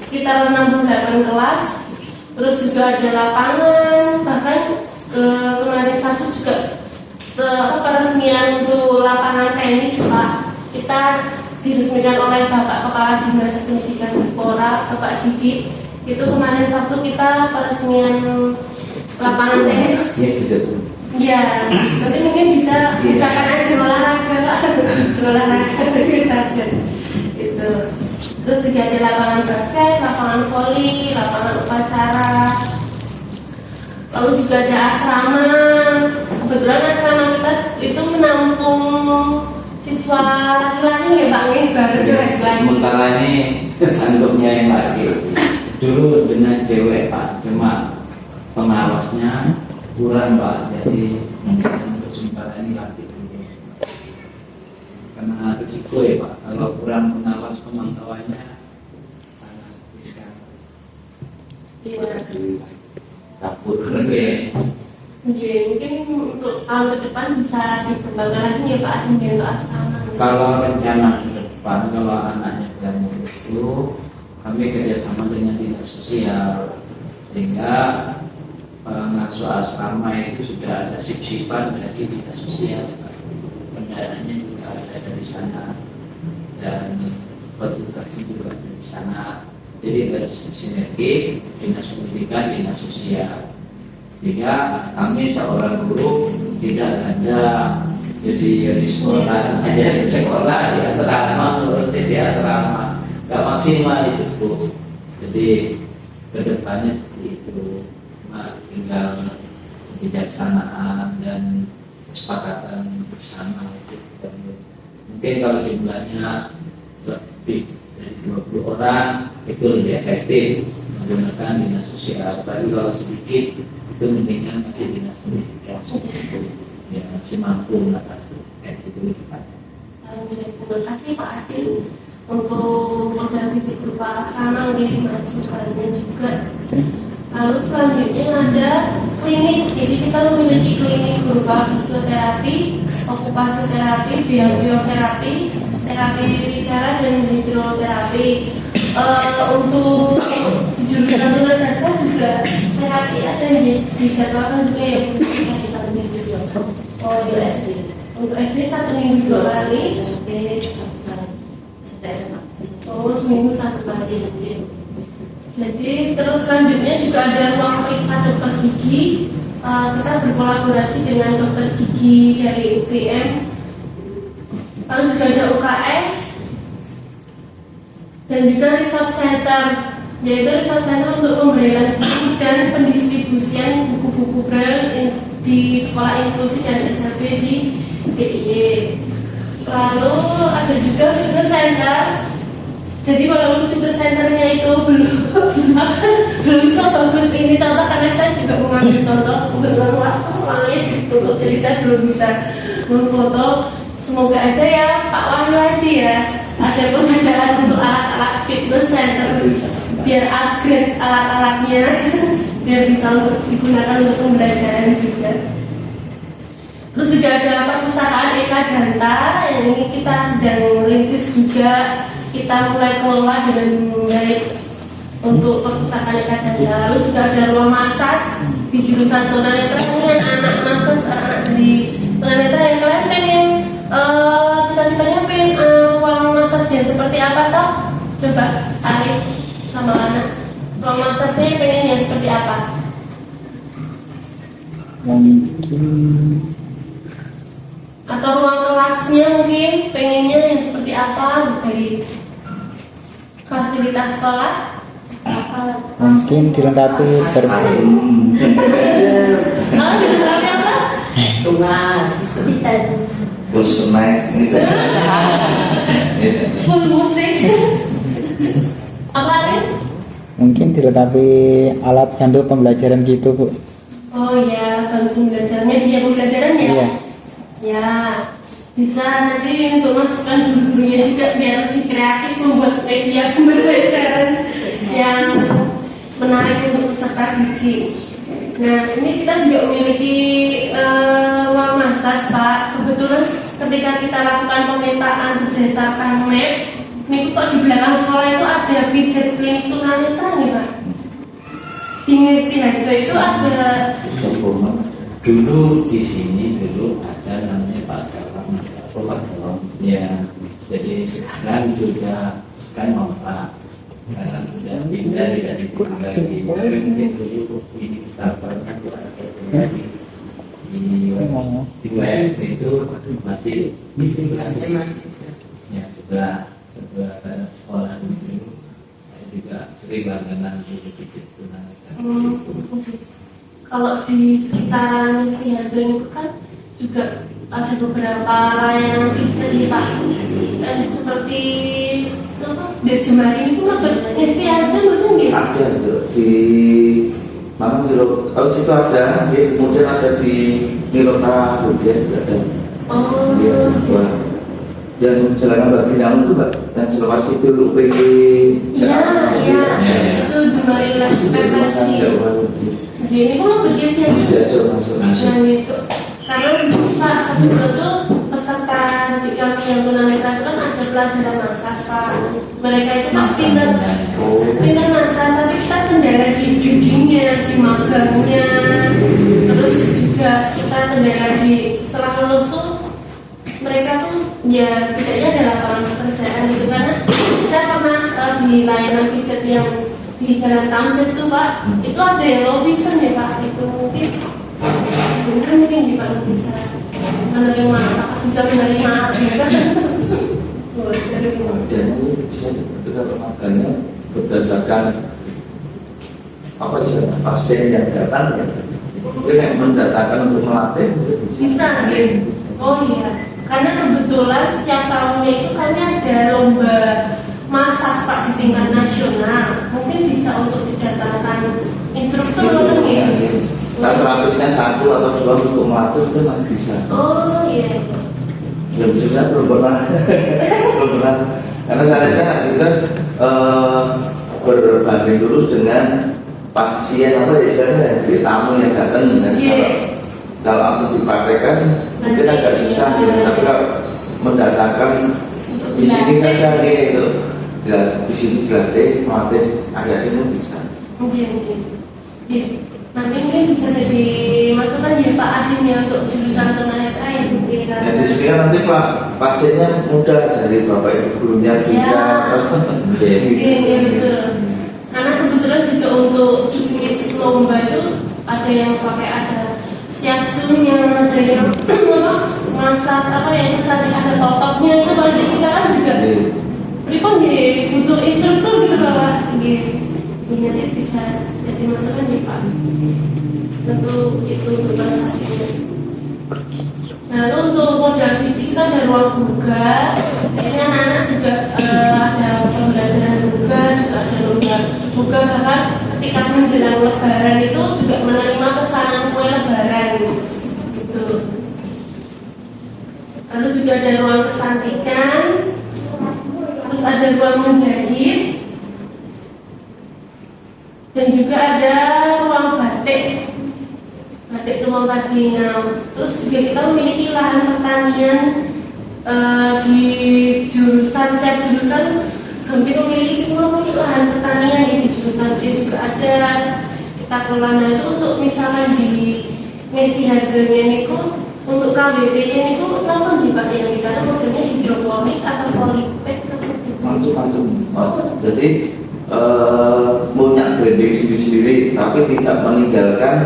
sekitar 68 kelas, terus juga ada lapangan, bahkan kemarin satu juga peresmian untuk lapangan tenis Pak, kita diresmikan oleh Bapak Kepala Dinas Pendidikan Pora, Bapak Didi. Itu kemarin Sabtu kita peresmian lapangan tenis. Ya, nanti mungkin bisa kan aja olahraga saja. Itu. Terus juga ada lapangan basket, lapangan voli, lapangan upacara. Lalu juga ada asrama. Kebetulan asrama kita itu menampung siswa laki-laki ya Pak, baru laki-laki. Sementara ini sanggupnya yang laki. Dulu dengan cewek Pak, cuma pengawasnya kurang Pak, jadi mungkin sementara ini laki dulu. Karena risiko ya Pak, kalau kurang pengawas pemantauannya sangat riskan. Iya. Dapur lagi. Mungkin untuk tahun ke depan bisa dikembangkan lagi ya Pak, untuk asrama. Kalau rencana ke depan, kalau anaknya berani itu, kami kerjasama dengan dinas sosial, sehingga pengasuh asrama itu sudah ada sip-sipan dari dinas sosial. Kendaraannya juga ada dari sana dan petugasnya juga dari sana. Jadi bersinergi dinas pendidikan, dinas sosial. Jika kami seorang guru tidak ada jadi di sekolah aja di sekolah di asrama, ngurusin di asrama nggak maksimal itu Bu. Jadi kedepannya seperti itu, tinggal kebijaksanaan dan kesepakatan bersama itu. Mungkin kalau jumlahnya lebih dari 20 orang itu lebih efektif menggunakan dinas sosial. Tapi kalau sedikit itu mendingan masih dinas pendidikan ya masih mampu mengatasi kayak gitu Pak. Terima kasih Pak Adil untuk modal fisik berupa asrama mungkin masukannya juga. Lalu selanjutnya ada klinik, jadi kita memiliki klinik berupa fisioterapi, okupasi terapi, bioterapi, terapi bicara dan hidroterapi. Untuk jurusan tunanetra juga terapi ada yang dijadwalkan juga ya untuk satu minggu 2 kali. Oh iya SD. Untuk SD 1 minggu 2 kali. SD 1 kali. Sampai SMA. Oh seminggu 1 kali. Jadi terus selanjutnya juga ada ruang periksa dokter gigi. Kita berkolaborasi dengan dokter gigi dari UGM. Lalu juga ada UKS dan juga resource center, yaitu resource center untuk pemberian buku dan pendistribusian buku-buku braille di sekolah inklusi dan SMP di DIY. Lalu ada juga fitness center. Jadi kalau fitness centernya itu belum sebagus ini contoh, karena saya juga mengambil contoh kebetulan waktu untuk jadi saya belum bisa memfoto. Semoga aja ya Pak Wahyu aja ya ada pengadaan untuk alat-alat fitness center biar upgrade alat-alatnya biar bisa untuk digunakan untuk pembelajaran juga. Terus juga ada perpustakaan Eka Danta yang ini kita sedang rintis juga, kita mulai kelola dengan baik untuk perpustakaan Eka Danta. Lalu juga ada ruang masas di jurusan tunanetra dengan anak masas, anak dari tunanetra yang kalian pengen cita-citanya pengen ruang masasnya seperti apa toh? Coba Arif sama anak ruang masasnya pengennya seperti apa? Mungkin Atau ruang kelasnya mungkin pengennya yang seperti apa dari kelas fasilitas sekolah apa? Mungkin dilengkapi Oh, dilengkapi apa? Tugas. Bus snack gitu. Full musik. Apa Alin? mungkin dilengkapi alat bantu pembelajaran gitu Bu. Oh ya, bantu pembelajarannya dia pembelajaran ya? Iya. Ya, bisa nanti untuk masukkan guru-gurunya juga biar lebih kreatif membuat media pembelajaran yang menarik untuk peserta didik. Nah, ini kita juga memiliki ruang masas Pak. Kebetulan ketika kita lakukan pemetaan berdasarkan map, ini kok di belakang sekolah itu ada pijat klinik tunanetra nih Pak. Di Ngesti Harjo itu ada. Dulu di sini ada namanya Pak Galang, ya. Jadi sekarang sudah kan ngontrak, sekarang sudah pindah dari sini lagi. Dulu di Starbucks di WF itu masih ya sebelah sekolah dulu. Saya juga sering langganan dulu di tunanetra. Kalau di sekitaran Ngesti Harjo itu kan juga ada beberapa layanan pijat nih Pak. Seperti apa? Di Jemari itu nggak Ngesti Harjo betul nggak? Ada tuh di mana kalau situ ada, kemudian ada di Milota Budia juga ada. Oh. Iya, dua. Yang Jalan Mbak Bindang itu Mbak, yang selepas itu UPG. Iya. Itu Jemari Reservasi. Ini kok bergeser nah itu karena Pak kedua tuh peserta didik kami yang tunanetra itu kan ada pelajaran masas Pak. Mereka itu kan pintar masas, tapi kita kendala di judingnya, di magangnya, terus juga kita kendala di setelah lulus tuh mereka tuh ya setidaknya ada lapangan pekerjaan gitu karena saya pernah di layanan pijat yang di Jalan Tamses tuh Pak, itu ada yellow vision ya Pak, itu mungkin di Pak bisa menerima, bisa menerima ya kan? Dan ini bisa kita makanya berdasarkan apa istilahnya pasien yang datang ya, mungkin yang mendatangkan untuk melatih Bisa gitu. Oh iya, karena kebetulan setiap tahunnya itu kami ada lomba masas Pak di tingkat nasional, mungkin bisa untuk didatangkan instruktur atau gitu. Nah, terapisnya satu atau dua untuk melatih itu masih bisa. Oh iya. Ya sebenarnya belum pernah, karena saya kan kita berbanding lurus dengan pasien apa ya istilahnya di tamu yang datang kan. Kalau langsung dipraktekkan mungkin agak susah ya, tapi kalau mendatangkan di sini kan saya itu di sini dilatih, melatih agak ini bisa. Iya. Nanti mungkin bisa jadi masukan ya Pak Adin ya untuk jurusan tunanetra ya Bu. Nah di sini kan nanti Pak pasiennya mudah dari Bapak Ibu gurunya bisa. Iya betul. Karena kebetulan juga untuk juknis lomba itu ada yang pakai ada siapsunya, ada yang masas apa yang kecantik ada totoknya itu paling kita kan juga. Ripon ya butuh instruktur gitu Pak. Ini nanti bisa jadi masukan ya Pak. Tentu itu untuk prestasinya. Nah, untuk modal fisik kita ada ruang buka. Jadi anak-anak juga ada pembelajaran buka, juga ada lomba buka, bahkan ketika menjelang Lebaran itu juga menerima pesanan kue Lebaran. Gitu. Lalu juga ada ruang kecantikan, terus ada ruang menjahit, dan juga ada ruang batik Cemong Kadinau. Terus juga kita memiliki lahan pertanian di jurusan, setiap jurusan hampir memiliki semua lahan pertanian ya, di jurusan dia juga ada kita kelola itu untuk misalkan di Ngesti Harjonya niku untuk KWT-nya niku apa sih Pak yang kita modelnya hidroponik atau polipek Macam-macam. Jadi punya branding sendiri-sendiri, tapi tidak meninggalkan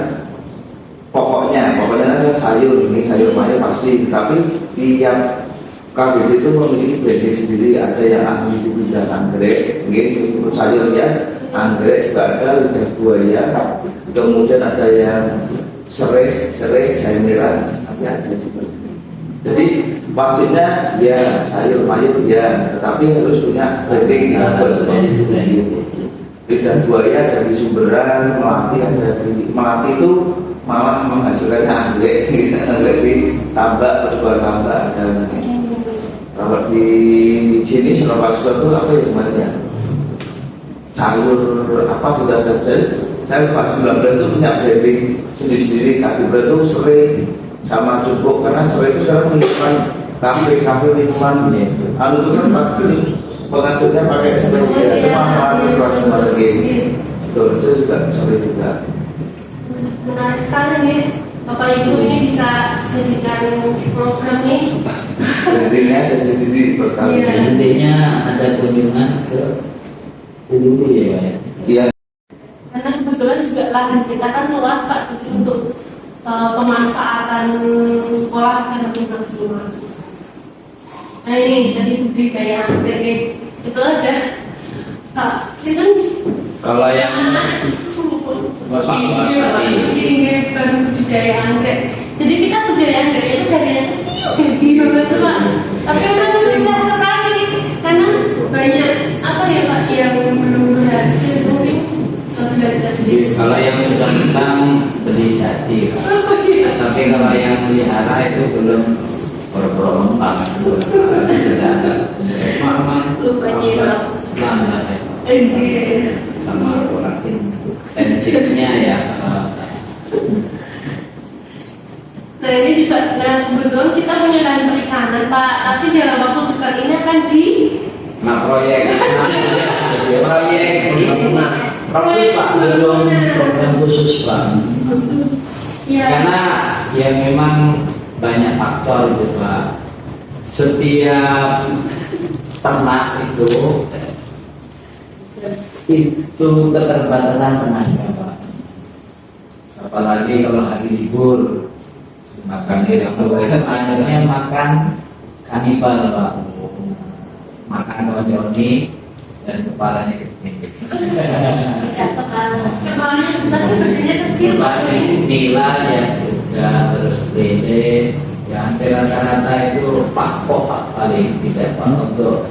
pokoknya ada sayur, ini sayur mayur pasti, tapi tiap KBD itu memiliki branding sendiri, ada yang ahli di bidang anggrek, mungkin menurut sayur ya, anggrek juga ada, lidah buaya, kemudian ada yang serai, sayur merah, ada juga. Jadi vaksinnya ya sayur mayur ya, tetapi harus punya branding yang seperti itu. Lidah buaya dari Sumberan, Melati itu malah menghasilkan anggrek, anggrek di tambak, perjual tambak dan kalau di sini Surabaya itu apa ya kemarin ya? Sayur apa sudah ada saya Pak 19 itu punya branding sendiri-sendiri, KBD itu sering sama cukup karena serai itu sekarang minuman kafe minuman anu itu kan pasti pengaturnya pakai serai ya itu mahal kelas lagi itu juga serai juga. Menarik sekali nih Bapak Ibu, ini bisa jadikan program nih. Brandingnya ada sisi pertama. Iya. Intinya ada kunjungan ke dulu ya Pak ya. Iya. Karena kebetulan juga lahan kita kan luas Pak, jadi untuk pemanfaatan sekolah kan lebih maksimal. Nah ini jadi budidaya anggrek itu ada Pak Sinten. Kalau yang Bapak budidaya anggrek. Jadi kita budidaya anggrek itu dari yang kecil, baby banget tuh Pak. Tapi memang susah sekali karena banyak apa ya Pak yang belum berhasil mungkin bisa belajar. kalau yang sudah menang beli jadi, tapi kalau yang pelihara itu belum berperombak sudah ada mama Lupa nyiram. sama orang intensifnya ya. Nah ini juga, nah kebetulan kita punya lahan perikanan Pak, tapi dalam waktu dekat ini akan di proyek proses Pak, belum program khusus Pak. ya. Karena ya memang banyak faktor itu Pak. Setiap ternak itu keterbatasan tenaga Pak. Apalagi kalau hari libur makan akhirnya makan kanibal Pak, makan onyoni dan kepalanya gede. Kepalanya besar kan badannya kecil Pak. Nila ya juga, terus lele ya, hampir rata-rata itu pakpok Pak paling tidak Pak untuk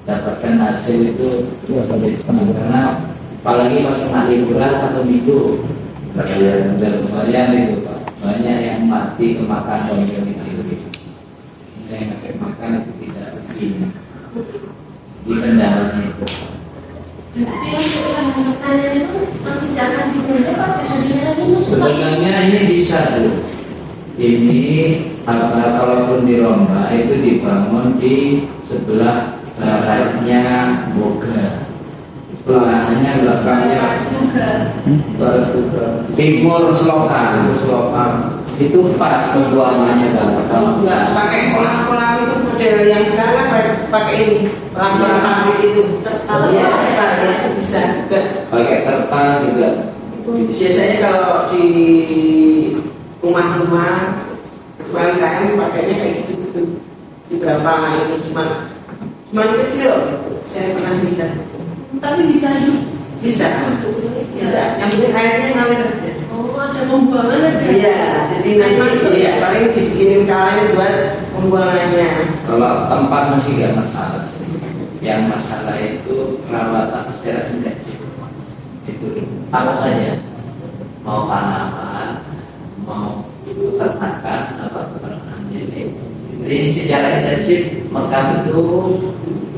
dapatkan hasil itu karena apalagi pas kena liburan atau minggu dalam saya itu Pak, banyak yang mati kemakan onyol itu. Yang ngasih makan itu tidak begini di kendalanya itu. Tapi untuk makanan itu tidak akan dibunuh pas kehadiran Sebenarnya ini bisa tuh. Ini kalaupun di Romba itu dibangun di sebelah baratnya Boga. Lahannya belakangnya timur Selokan itu pas pembuangannya Kalau nggak pakai kolam-kolam itu model yang sekarang pakai ini kolam-kolam plastik itu. Iya, ya bisa juga. pakai terpal juga. Itu biasanya kalau di rumah-rumah UMKM pakainya kayak gitu. Di beberapa ini cuma kecil. Saya pernah lihat. tapi bisa hidup. Bisa. Yang penting airnya ngalir aja. Oh ada pembuangan ada. Iya, jadi nanti ya paling dibikinin kalian buat pembuangannya. Kalau tempat masih nggak masalah sih. Yang masalah itu perawatan secara intensif. Itu apa saja, mau tanaman, mau peternakan atau peternakan ini. Jadi secara intensif mekam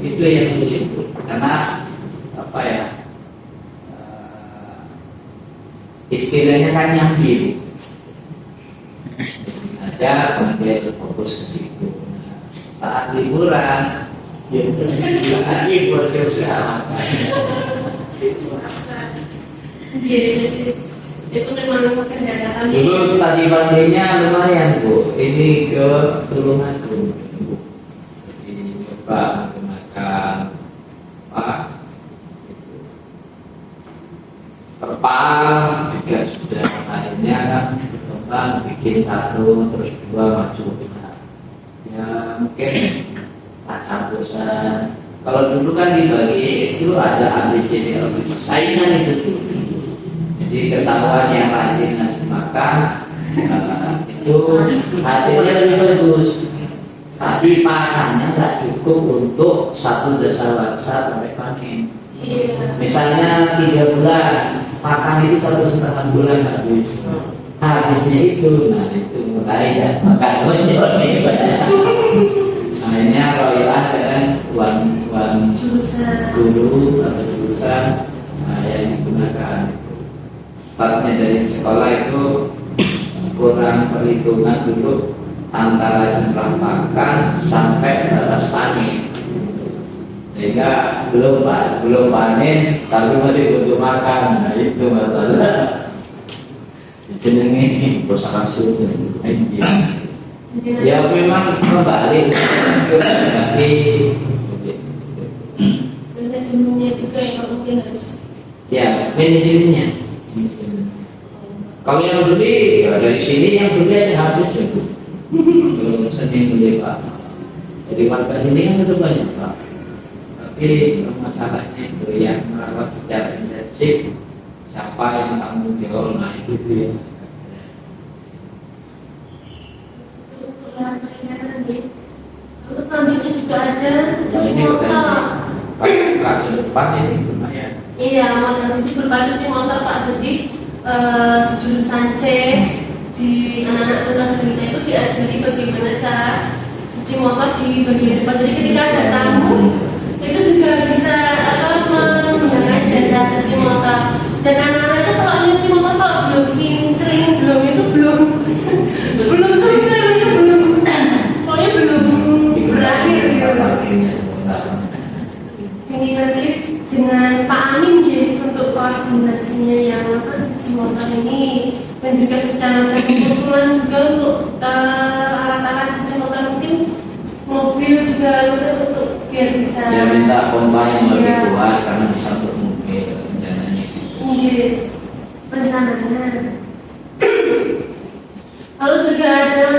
itu yang sulit karena apa ya? Istilahnya kan nyambil aja sampai itu fokus ke situ. Saat liburan ya lagi buat usaha. Iya, itu memang kendala kami. Dulu studi bandingnya lumayan Bu, ini ke Tulungagung. Jadi coba menggunakan Pak terpal juga sudah, akhirnya kan berkembang bikin satu terus dua maju. Nah, Ya mungkin pasar bosan. Kalau dulu kan dibagi itu ada ABCD, saingan itu tuh. Jadi ketahuan yang rajin ngasih makan itu hasilnya lebih bagus. Tapi pakannya nggak cukup untuk satu dasawarsa sampai panen. Iya. Misalnya 3 bulan, pakan itu 1,5 bulan habis. Habisnya itu, nah itu mulai ya makan gonjol nih. Akhirnya royal dengan uang Jurusan. guru atau jurusan yang digunakan. Startnya dari sekolah itu kurang perhitungan dulu antara jumlah makan sampai batas panen. Sehingga belum panen tapi masih butuh makan. Nah itu masalah. Jenenge Terus hasilnya. ya memang kembali tapi Manajemennya juga yang mungkin harus. ya manajemennya. Kalau yang beli ya dari sini yang beli aja habis ya Bu. Belum seni beli Pak. Jadi warga sini kan itu banyak Pak. Tapi masalahnya itu yang merawat secara intensif siapa yang tanggung jawab, nah itu dia. Terus selanjutnya juga ada Nah, ini motor. kasus depan ini lumayan. Iya, model fisik berbagai cuci motor Pak. Jadi di jurusan C di anak-anak tunagrita itu diajari bagaimana cara cuci motor di bagian depan. Jadi ketika ada tamu itu juga bisa menggunakan jasa cuci motor. Dan anak-anak itu kalau nyuci motor kalau belum kincling belum selesai, pokoknya belum berakhir gitu. Ini nanti dengan Pak Amin ya untuk koordinasinya yang cuci motor ini, dan juga sedang ada usulan juga untuk alat-alat cuci motor, mungkin mobil juga untuk biar bisa. Dia minta pompa yang lebih Iya. kuat karena bisa untuk mobil rencananya. Iya, rencananya. Lalu juga ada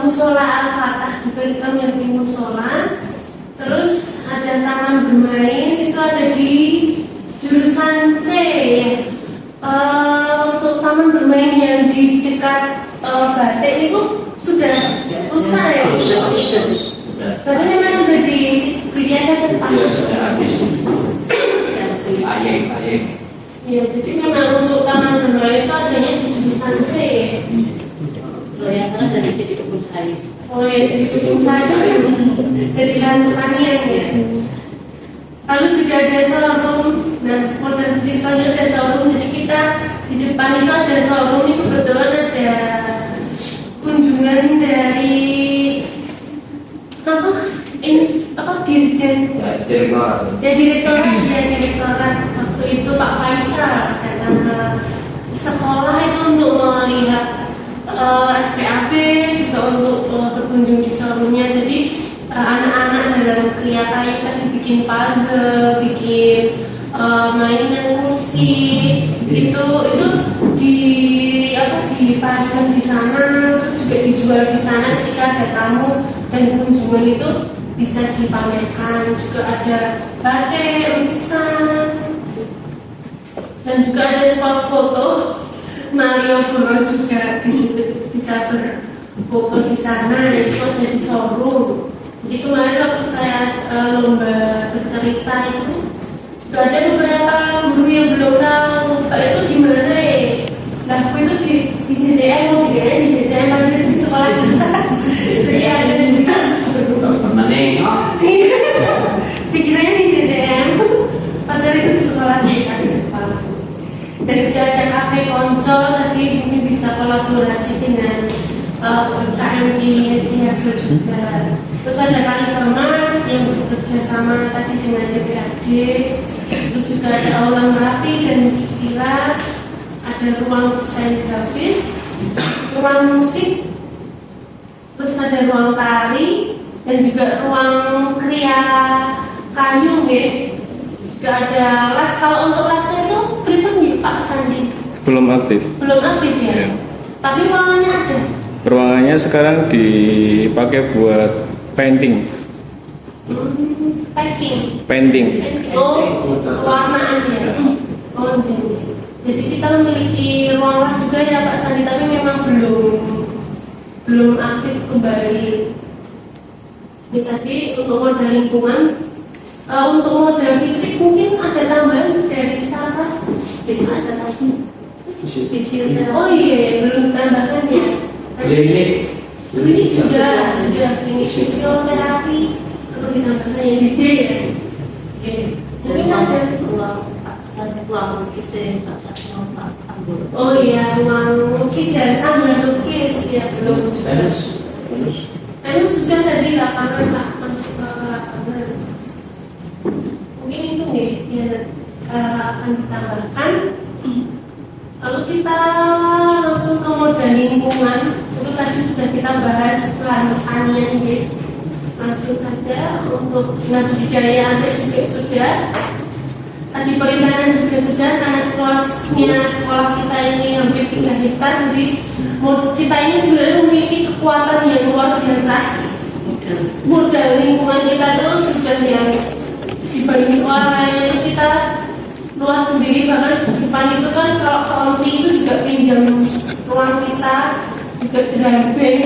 musola Al-Fatah juga, kita menyiapkan musola. Terus ada taman bermain itu ada di jurusan C ya. Untuk taman bermain yang di dekat Batik itu sudah usai ya. Berarti memang sudah ditiadakan Pak. Dia sudah habis. Ayek. Ya, jadi memang untuk taman bermain itu adanya di jurusan C ya. Kalau yang kan dari jadi kebun sawit. Oh ya, jadi kebun sayur, jadi lahan pertanian ya. Lalu juga ada showroom, nah modern selanjutnya ada showroom. Jadi kita di depan itu ada showroom, ini kebetulan ada kunjungan dari dirjen direktorat waktu itu Pak Faisal datang ke sekolah itu untuk melihat SPAB, juga untuk berkunjung di showroomnya. Jadi anak-anak dalam Kriya Kayu tadi bikin puzzle, bikin mainan kursi itu dipajang di sana, terus juga dijual di sana ketika ada tamu dan kunjungan itu bisa dipamerkan. Juga ada batik, lukisan, dan juga ada spot foto Mario Boro juga di situ bisa berfoto di sana, itu ada di showroom. Jadi kemarin waktu saya lomba bercerita itu juga ada beberapa guru yang belum tahu itu di mana ya. Nah, aku itu di JJM, mau dikira di JJM ada di sekolah kita. Jadi ada di Pernah nengok. pikirannya di JJM, padahal itu di sekolah kita di depan. Dan juga ada kafe konco, tadi mungkin bisa kolaborasi dengan UMKM di Siharjo juga. Terus ada Kalibama yang bekerja sama tadi dengan DPRD. Terus juga ada aula Merapi dan Istilah. Ada ruang desain grafis, ruang musik, terus ada ruang tari, dan juga ruang Kriya Kayu ya. Juga ada las. Kalau untuk lasnya itu pribadi Pak Sandi Belum aktif. belum aktif ya. Iya. Tapi ruangannya ada. Ruangannya sekarang dipakai buat painting. Packing. Painting. Oh, warnaan ya. Oh, jadi kita memiliki ruang kelas juga ya Pak Sandi, tapi memang belum aktif kembali. Ini tadi untuk modal lingkungan, untuk modal fisik mungkin ada tambahan dari Sarkas. Bisa ada lagi. Fisioterapi. Oh iya, belum tambahkan ya. Klinik sudah klinik fisioterapi perlu ditambahkan yang gede ya. Oke. Mungkin ada ruang lukis Pak Abdul. oh iya, ruang lukis ya, sambil lukis ya belum. Karena sudah tadi lapangan Pak, masuk ke lapangan. Mungkin itu nih yang akan ditambahkan. Lalu kita langsung ke modal lingkungan. Itu tadi sudah kita bahas pertanian gitu. Langsung saja untuk budidaya ada juga sudah. Tadi perikanan juga sudah, karena luasnya sekolah kita ini hampir 3 hektar, jadi kita ini sebenarnya memiliki kekuatan yang luar biasa. Modal lingkungan kita itu sudah yang dibanding sekolah lain itu kita luas sendiri, bahkan depan itu kan kalau county itu juga pinjam ruang kita, juga driving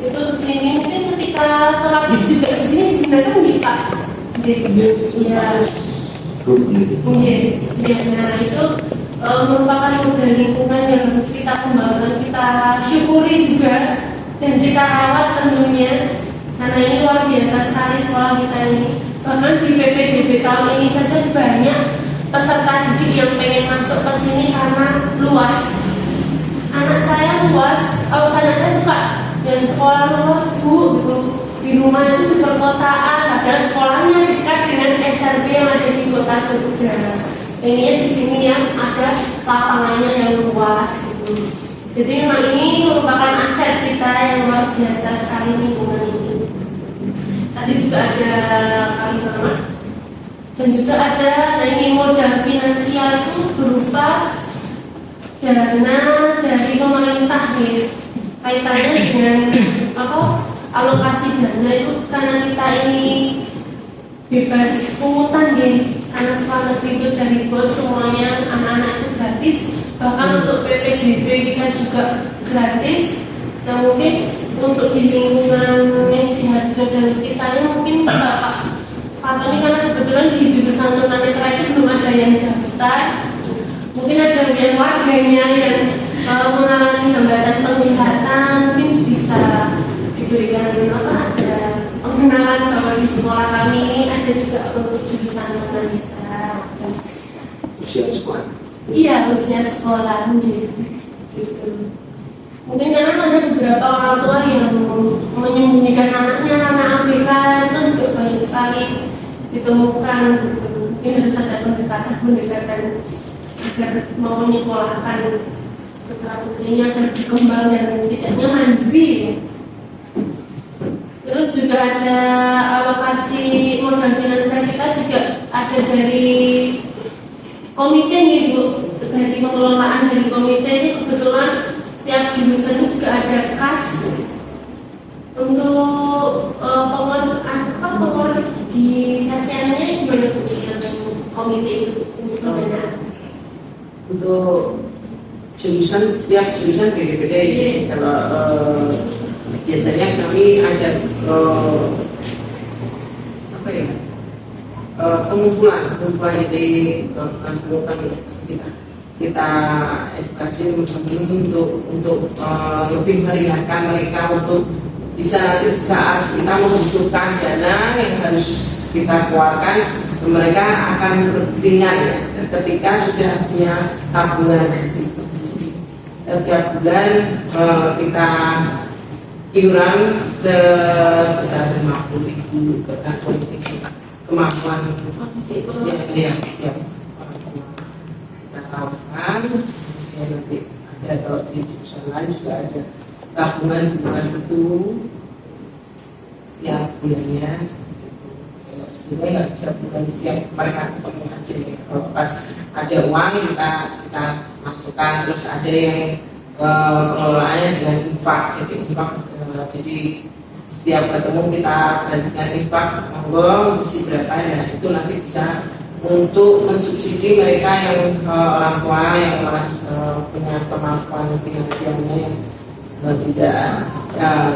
itu kesini, mungkin ketika sholat id juga kesini digunakan kita. Iya. Iya, nah itu merupakan modal lingkungan yang harus kita kembangkan, kita syukuri juga dan kita rawat tentunya, karena ini luar biasa sekali sekolah kita ini. Bahkan di PPDB tahun ini saja banyak peserta didik yang pengen masuk ke sini karena luas. Anak saya luas, anak saya suka yang sekolah luas Bu gitu. Di rumah itu di perkotaan, padahal sekolahnya dekat dengan SRB yang ada di kota Jogja. Ini di sini yang ada lapangannya yang luas gitu. Jadi memang ini merupakan aset kita yang luar biasa sekali lingkungan ini. Tadi juga ada Kalimantan dan juga ada, nah ini modal finansial itu berupa dana dari pemerintah gitu. Kaitannya dengan alokasi dana itu karena kita ini bebas pungutan ya, karena sekolah negeri itu dari bos semuanya, anak-anak itu gratis, bahkan untuk PPDB kita juga gratis. Nah mungkin untuk di lingkungan Ngesti dan sekitarnya mungkin Pak Tony, karena kebetulan di jurusan tunanetra itu belum ada yang daftar, mungkin ada yang warganya yang mengalami hambatan penglihatan, mungkin bisa diberikan ada pengenalan bahwa di sekolah kami ini ada juga untuk jurusan tunanetra. Usia sekolah. Iya, usia sekolah gitu. Mungkin karena ada beberapa orang tua yang menyembunyikan anaknya karena ABK, itu juga banyak sekali ditemukan. Mungkin harus ada pendekatan agar mau menyekolahkan putra putrinya agar berkembang dan setidaknya mandiri. Terus juga ada alokasi modal finansial kita juga ada dari komite nih Bu, dari pengelolaan dari komite ini kebetulan tiap jurusan juga ada kas untuk di sesiannya gimana Bu yang komite itu untuk pendanaan? Untuk jurusan, setiap jurusan beda-beda ya. Kalau biasanya kami ada pengumpulan ide, kita edukasi teman-teman untuk lebih meringankan mereka untuk bisa nanti saat kita membutuhkan dana yang harus kita keluarkan, mereka akan ringan ya, ketika sudah punya tabungan seperti itu. Setiap bulan kita iuran sebesar 50.000 tergantung kemampuan ya. Kita tawarkan ya, nanti ada kalau di jurusan lain juga ada tabungan itu setiap bulannya seperti itu. Sebenarnya nggak setiap bulan, setiap mereka ketemu aja ya. Kalau pas ada uang kita masukkan, terus ada yang pengelolaannya dengan infak. Jadi infak, jadi setiap ketemu kita bagikan infak, monggo isi berapa ya, itu nanti bisa untuk mensubsidi mereka yang orang tua yang punya kemampuan finansialnya yang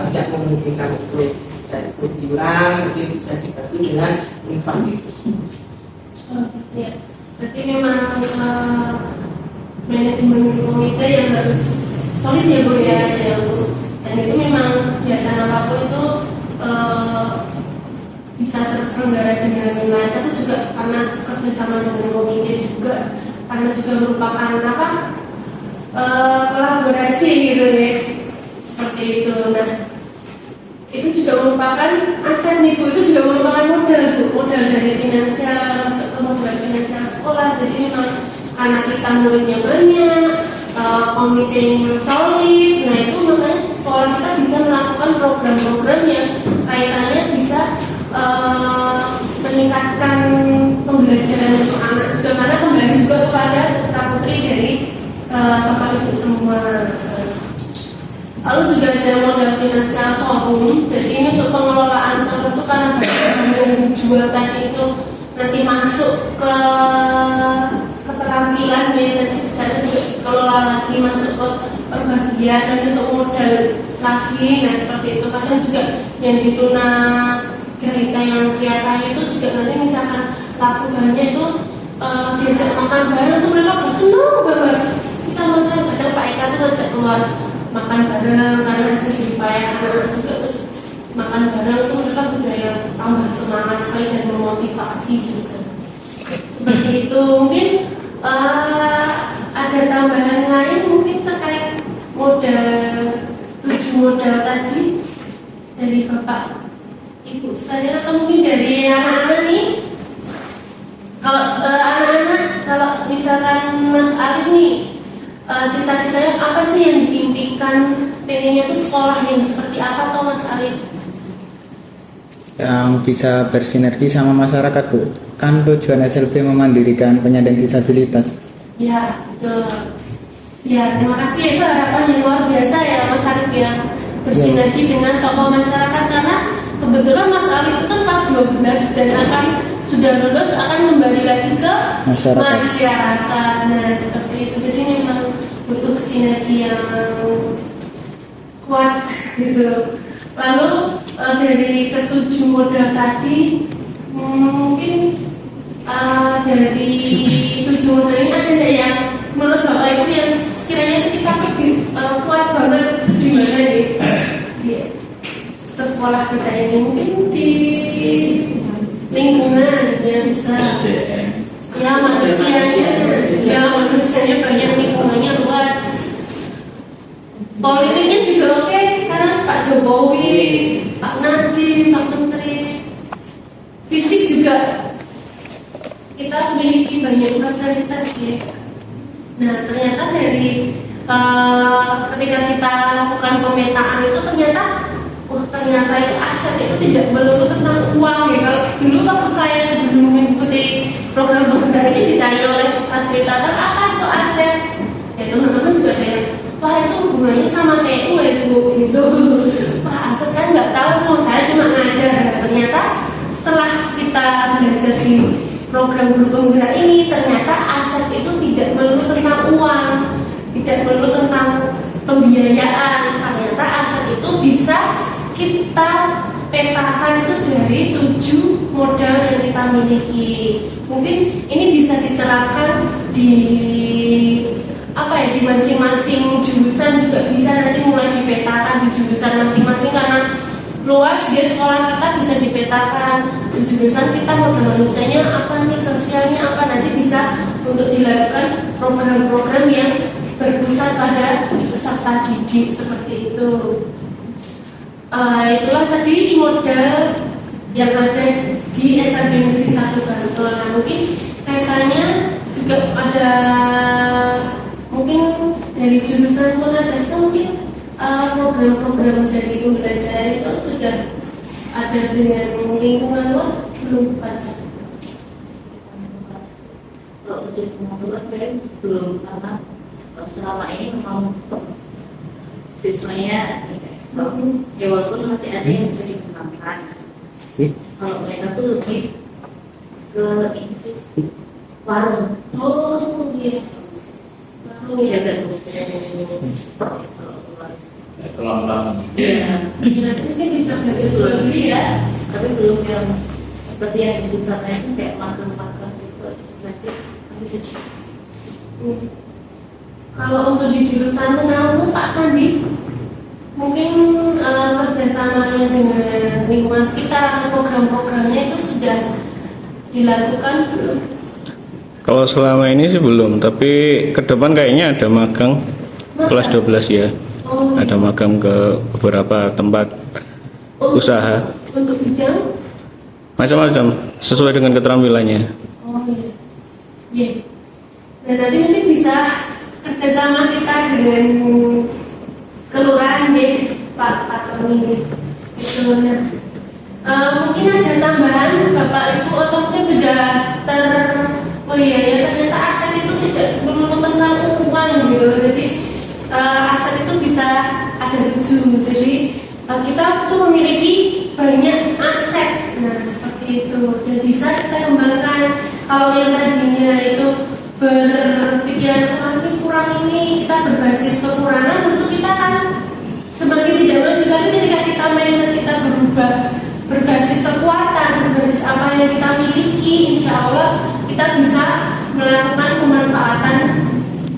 tidak memungkinkan untuk bisa ikuti iuran, mungkin bisa dibantu dengan infak itu semua. Oh, ya. Berarti memang manajemen komite yang harus solid ya Bu ya, dan itu memang kegiatan apapun itu bisa terselenggara dengan lancar itu juga karena kerjasama dengan komite juga, karena juga merupakan kolaborasi gitu ya, seperti itu. Nah, itu juga merupakan aset nih Bu, itu juga merupakan modal dari finansial, masuk ke modal finansial sekolah. Jadi memang karena kita muridnya banyak, komitenya solid, nah itu makanya sekolah kita bisa melakukan program-program yang kaitannya bisa meningkatkan pembelajaran untuk anak juga, karena kembali juga kepada putra putri dari bapak ibu semua. Lalu juga ada modal finansial showroom. Jadi ini untuk pengelolaan showroom itu karena yang dijual tadi itu nanti masuk ke keterampilan ya, nanti bisa juga dikelola lagi, masuk ke pembagian dan untuk modal lagi. Nah seperti itu. Kadang juga yang dituna garita yang kelihatan itu juga nanti misalkan laku banyak itu diajak makan bareng tuh mereka senang banget. Kita maksudnya kadang Pak Eka tuh ngajak keluar makan bareng karena hasil jeripaya anak-anak juga, terus makan bareng tuh mereka sudah yang tambah semangat sekali dan memotivasi juga. Seperti itu. Mungkin ada tambahan lain mungkin terkait modal 7 modal tadi dari Bapak Ibu sekalian, atau mungkin dari anak-anak nih. Kalau anak-anak, kalau misalkan Mas Alif nih, cita-citanya apa sih yang diimpikan, pengennya tuh sekolah yang seperti apa toh Mas Alif? Yang bisa bersinergi sama masyarakat Bu. Kan tujuan SLB memandirikan penyandang disabilitas. Ya, betul. Ya, terima kasih, itu harapan yang luar biasa ya Mas Alif ya, bersinergi dengan tokoh masyarakat, karena kebetulan Mas Alif itu kan kelas 12 dan akan sudah lulus akan kembali lagi ke masyarakat. Nah seperti itu, jadi memang butuh sinergi yang kuat gitu. Lalu dari ketujuh modal tadi mungkin dari 7 modal ini ada nggak yang menurut Bapak Ibu yang sekiranya itu kita lebih kuat banget di mana nih di sekolah kita ini, mungkin di lingkungan ya, bisa ya manusianya banyak, lingkungannya luas, politiknya juga oke, karena Pak Jokowi, Pak Nadiem, Pak Menteri, fisik juga kita memiliki banyak fasilitas ya. Nah ternyata dari ketika kita lakukan pemetaan itu ternyata itu aset itu tidak melulu tentang uang ya. Kalau dulu waktu saya sebelum mengikuti program pemberdayaan ini ditanya oleh fasilitator apa itu aset, ya teman-teman juga ada yang wah itu hubungannya sama TU ya Bu gitu. Wah aset saya nggak tahu Bu, saya cuma ngajar. Ternyata setelah kita belajar di program guru penggerak ini, ternyata aset itu tidak melulu tentang uang, tidak melulu tentang pembiayaan. Ternyata aset itu bisa kita petakan itu dari 7 modal yang kita miliki. Mungkin ini bisa diterapkan di di masing-masing jurusan juga bisa nanti mulai dipetakan di jurusan masing-masing, karena luas ya sekolah kita, bisa dipetakan di jurusan kita modal manusianya apa nih, sosialnya apa, nanti bisa untuk dilakukan program-program yang berpusat pada peserta didik seperti itu. Itulah tadi modal yang ada di SMP Negeri 1 Bantul. Nah mungkin kaitannya juga ada mungkin dari jurusan Monadasa, mungkin program-program dari pembelajaran itu sudah ada dengan lingkungan luar belum pada? Kalau kerja sama luar belum, karena selama ini memang siswanya ya walaupun masih ada yang bisa dikembangkan. Kalau mereka tuh lebih ke ini sih, warung. Oh iya. Warung ya. Jaga tuh. Kelompok. Iya. Nanti mungkin bisa belajar jual beli ya. Tapi belum yang seperti yang di sana itu kayak makan-makan gitu. Nanti masih sedikit. Kalau untuk di jurusan pengamu Pak Sandi, mungkin kerjasamanya dengan lingkungan sekitar, program-programnya itu sudah dilakukan belum? Kalau selama ini sih belum, tapi ke depan kayaknya ada magang kelas 12 ya. Oh, Ada magang ke beberapa tempat usaha untuk bidang? macam-macam sesuai dengan keterampilannya. Oh iya. Iya. Dan nanti mungkin bisa kerjasama kita dengan kelurahan ya, Pak Tony. Itu mungkin ada tambahan Bapak Ibu atau mungkin sudah oh iya ya, ternyata aset itu tidak melulu tentang uang gitu. Jadi aset itu bisa ada 7. Jadi kita tuh memiliki banyak aset. Nah seperti itu dan bisa kita kembangkan. Kalau yang tadinya itu berpikiran mungkin kurang ini, kita berbasis kekurangan, tentu kita kan semakin tidak maju. Tapi ketika kita mindset kita berubah berbasis kekuatan, berbasis apa yang kita miliki, insya Allah kita bisa melakukan pemanfaatan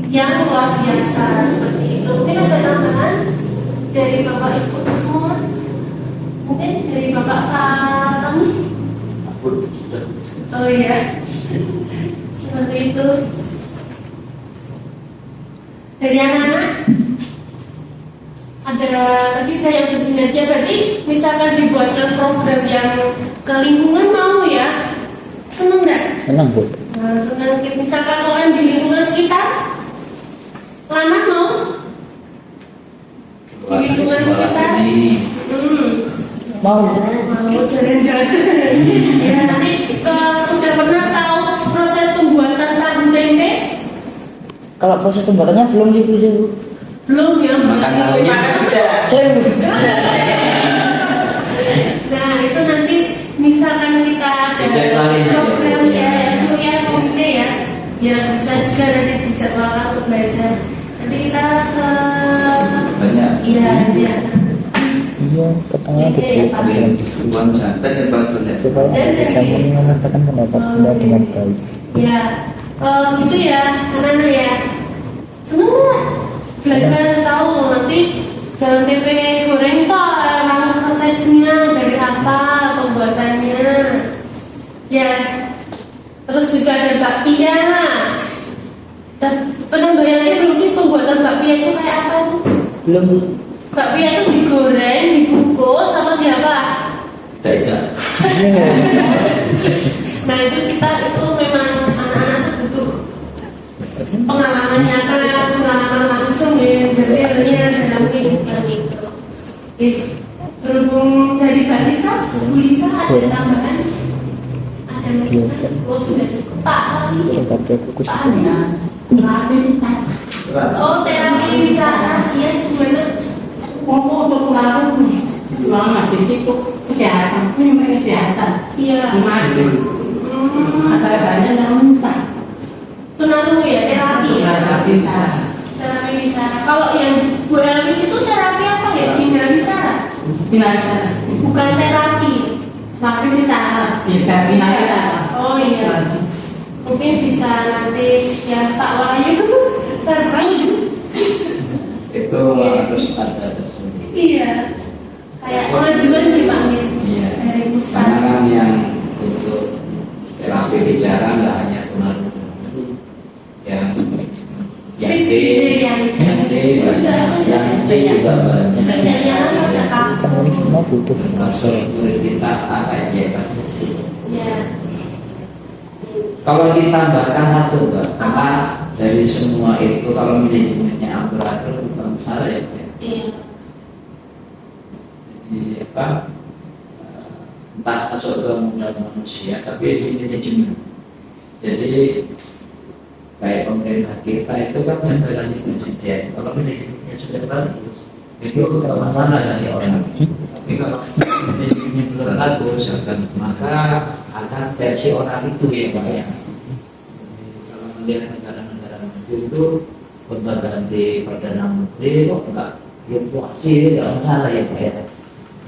yang luar biasa seperti itu. Mungkin ada tambahan dari Bapak Ibu semua, mungkin dari Bapak Fatami. Oh iya, seperti itu. Dari anak-anak ada tadi saya yang bersinergi, berarti misalkan dibuatkan program yang ke lingkungan mau ya, seneng nggak? Senang Bu. Nah, senang. Misalkan OM di lingkungan sekitar, Lana mau? Di lingkungan sekitar? Mau. Mau jalan-jalan. Ya nanti udah pernah tahu proses pembuatan tahu tempe? Kalau proses pembuatannya belum Bu. Belum ya, Makan tahunya. Nah itu nanti misalkan kita ada program ya, Bu ya, komite ya, yang bisa juga nanti dijadwalkan untuk belajar. Nanti kita ke banyak. iya. Iya, katanya Iya, Uang jantan yang paling banyak. supaya bisa mengatakan pendapat Anda dengan baik. Ya, gitu ya, anak-anak ya. Seneng nggak? Belajar tahu nanti jangan tempe goreng kok, langsung prosesnya dari apa pembuatannya. Ya, terus juga ada bakpia. Dan pernah bayangin belum sih pembuatan bakpia itu kayak apa tuh? Belum Bu. Bakpia itu digoreng, dibungkus atau di apa? Jaga. Nah itu kita itu memang anak-anak itu butuh pengalaman nyata, pengalaman langsung ya, realnya dalam kehidupan itu. Berhubung dari Mbak Lisa, Bu Lisa ada tambahan? Ada masukan? Oh sudah cukup Pak. Sebagai kukus. Pak Oh terapi bicara, iya gimana? Ngomong untuk melakukan lama di situ kesehatan, ini kesehatan. Iya. Ada banyak yang minta. Tunarungu ya terapi ya. Terapi bicara. Terapi bicara. Kalau yang Bu Elvis itu terapi apa ya? Bina bicara. Bicara. Bukan terapi. Terapi bicara. Bicara. Oh iya. Mungkin bisa nanti ya Pak Wahyu serta. Itu harus ada tersendiri. Iya. Kayak pengajuan nih Pak ya. Iya. Dari pusat. Karena kan yang untuk terapi bicara nggak hanya tunarungu, yang yang C juga banyak. Bedanya ada kampung. Kan ini semua butuh Masuk kita kayak ya kan. Ya. Kalau ditambahkan satu Mbak, karena dari semua itu kalau manajemennya amburadul bukan salah ya. Iya. Jadi apa? Entah masuk ke modal manusia, tapi di manajemen. Jadi kayak pemerintah kita itu kan menjalankan presiden. Kalau manajemennya sudah bagus, itu tidak masalah dari orang. Tapi kalau manajemennya belum bagus, maka akan versi orang itu ya Pak ya. Kalau melihat negara-negara maju itu berganti perdana menteri kok enggak fluktuasi, tidak masalah ya Pak ya.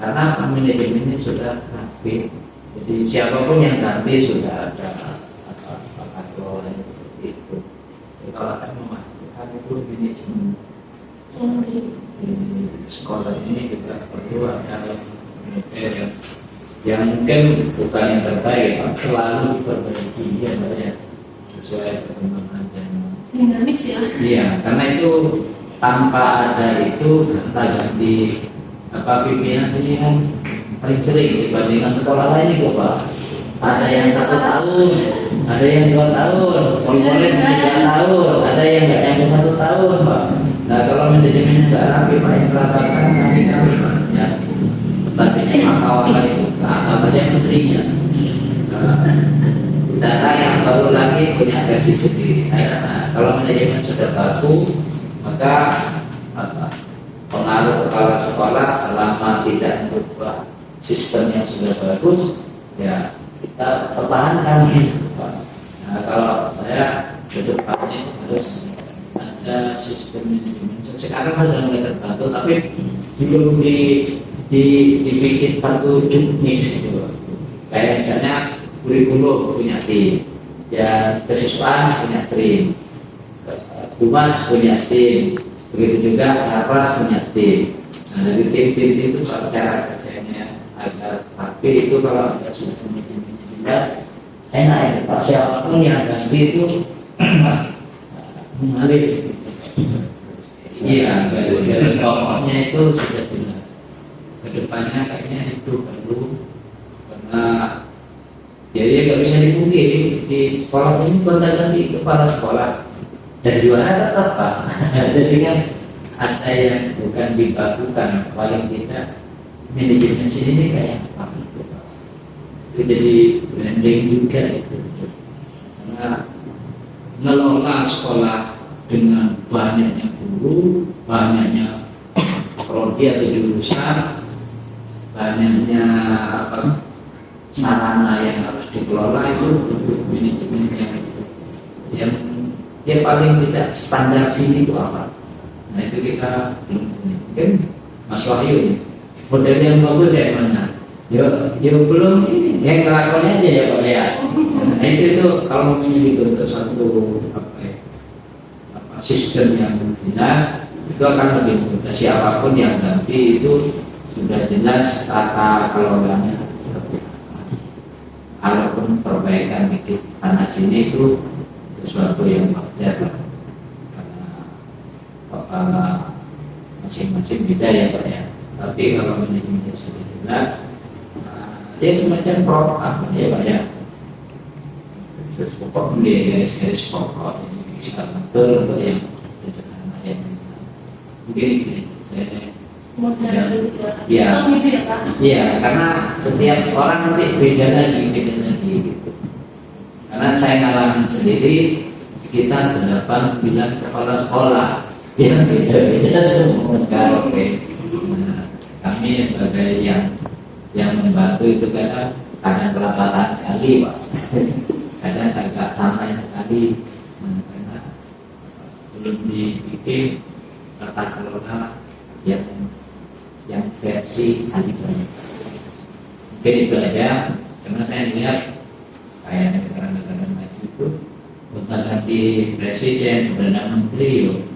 Karena manajemennya sudah rapi. Jadi siapapun yang ganti sudah ada apa seperti itu. Jadi kalau akan memastikan itu manajemen di sekolah ini juga perlu ada yang mungkin bukan yang terbaik, selalu diperbaiki ya sesuai perkembangan dan dinamis ya. iya, karena itu tanpa ada itu ganti pimpinan sini kan paling sering dibandingkan sekolah lain itu Pak. Ada yang 1 tahun, ada yang 2 tahun, komponen 3 tahun, ada yang nggak sampai 1 tahun Pak. Nah kalau manajemennya nggak rapi Pak, yang rata-rata kami Pak ya. Tadinya maka itu apa aja menterinya. Data yang baru lagi punya versi sendiri. Nah, kalau manajemen sudah bagus, maka pengaruh kepala sekolah selama tidak merubah sistem yang sudah bagus, ya kita pertahankan gitu Pak. Nah kalau saya kedepannya harus ada sistem manajemen. Sekarang sudah mulai terbantu, tapi belum dibikin satu juknis gitu. Kayak misalnya kurikulum punya tim, ya kesiswaan punya tim, humas punya tim, begitu juga sarpras punya tim. Nah dari tim-tim itu kalau cara kerjanya agar rapi itu kalau ada sudah manajemennya jelas, enak ya Pak. Siapapun yang ganti itu mengalir. Iya, garis pokoknya itu sudah jelas. Kedepannya kayaknya itu perlu, karena jadi nggak bisa dipungkiri di sekolah ini gonta-ganti kepala sekolah dan juara tetap Pak. Jadi kan ada yang bukan dibakukan, paling tidak manajemen sini kayak apa itu Pak. Itu jadi branding juga itu, karena ngelola sekolah dengan banyaknya guru, banyaknya prodi atau jurusan, banyaknya sarana yang harus dikelola itu untuk manajemen yang dia paling tidak standar sini itu apa? Nah itu kita belum punya. Mungkin Mas Wahyu nih, model yang bagus kayak mana? Ya belum ini, yang ngelakonnya aja ya Pak ya. Nah itu kalau mau dibentuk satu sistem yang jelas, itu akan lebih mudah. Siapapun yang ganti itu sudah jelas tata kelolanya seperti apa. Walaupun perbaikan dikit sana sini itu sesuatu yang wajar, karena masing-masing beda ya Pak ya. Tapi kalau manajemennya sudah jelas, dia semacam program ya Pak ya. Terus pokok dia garis-garis pokok bisa betul untuk yang sederhana ya. Mungkin ini saya Model ya. sistem itu ya Pak. Iya, karena setiap orang nanti beda lagi gitu. Karena saya ngalamin sendiri sekitar 8 kepala sekolah yang beda-beda semua. Oke. Nah, kami sebagai yang membantu itu kadang kelapatan sekali Pak. Kadang agak santai sekali. Karena belum dibikin tata kelola yang versi adik-adik. Mungkin itu aja, karena saya lihat kayak negara-negara maju itu gonta-ganti presiden, perdana menteri,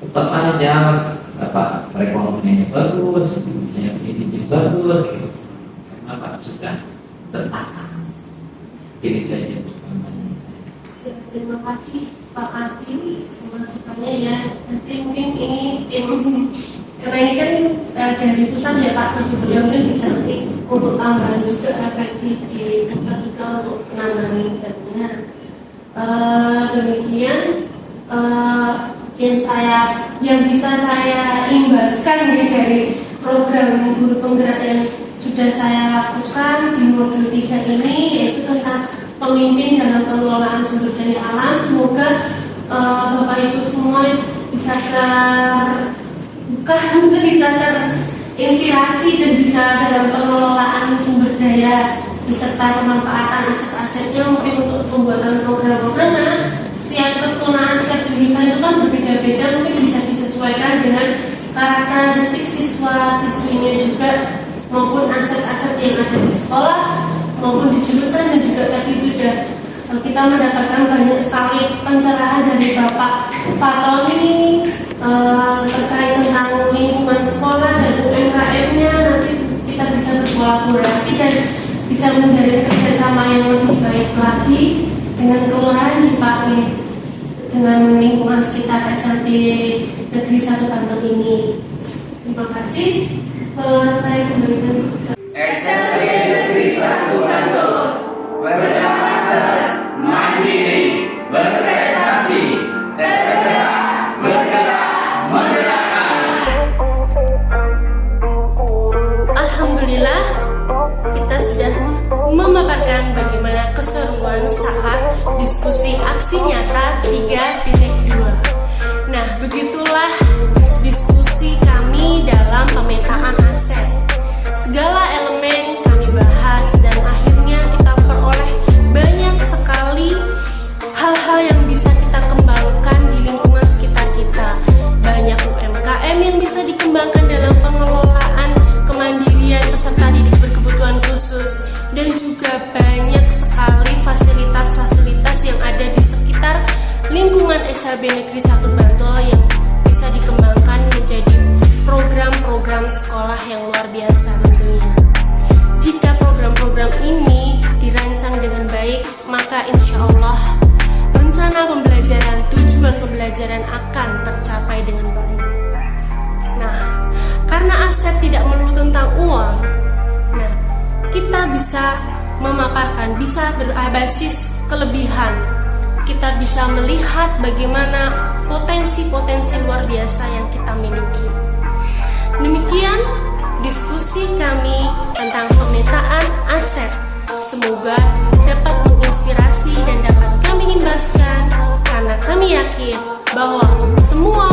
tetap aja apa perekonomiannya bagus, yang ini bagus, karena Pak sudah tertata. Ini saja perkembangan saya. Ya, terima kasih Pak Ati masukannya ya. Nanti mungkin ini karena ini kan dari pusat ya Pak, maksudnya mungkin bisa nanti untuk tambahan juga refleksi di pusat juga untuk penanganan dananya. Demikian yang bisa saya imbaskan ya dari program guru penggerak yang sudah saya lakukan di modul 3 ini, yaitu tentang pemimpin dalam pengelolaan sumber daya alam. Semoga Bapak Ibu semua bisa bukan bisa terinspirasi dan bisa dalam pengelolaan sumber daya beserta pemanfaatan aset-asetnya mungkin untuk pembuatan program-program. Nah, setiap keturunan, setiap jurusan itu kan berbeda-beda, mungkin bisa disesuaikan dengan karakteristik siswa-siswinya juga, maupun aset-aset yang ada di sekolah maupun di jurusan. Dan juga tadi sudah kita mendapatkan banyak sekali pencerahan dari Bapak Fatoni terkait tentang lingkungan sekolah dan UMKM-nya. Nanti kita bisa berkolaborasi dan bisa menjalin kerjasama yang lebih baik lagi dengan kelurahan di Pake, dengan lingkungan sekitar SMP Negeri 1 Bantul ini. Terima kasih. Saya kembalikan ke SMP Negeri 1 Bantul, berdaulat, mandiri, berprestasi, tergerak, bergerak, menggerakkan. Alhamdulillah, kita sudah memaparkan bagaimana keseruan saat diskusi aksi nyata 3.2. Nah, begitulah diskusi kami dalam pemetaan aset. Segala elemen kami bahas dan akhirnya kita peroleh banyak sekali hal-hal yang bisa kita kembangkan di lingkungan sekitar kita. Banyak UMKM yang bisa dikembangkan dalam pengelolaan kemandirian peserta didik berkebutuhan khusus, dan juga banyak sekali fasilitas-fasilitas yang ada di sekitar lingkungan SLB Negeri 1 Bantul yang bisa dikembangkan menjadi program-program sekolah yang luar biasa tentunya. Jika program-program ini dirancang dengan baik, maka insya Allah rencana pembelajaran, tujuan pembelajaran akan tercapai dengan baik. Nah, karena aset tidak melulu tentang uang, nah, kita bisa memaparkan, bisa berbasis kelebihan. Kita bisa melihat bagaimana potensi-potensi luar biasa yang kita miliki. Demikian diskusi kami tentang pemetaan aset. Semoga dapat menginspirasi dan dapat kami imbaskan, karena kami yakin bahwa semua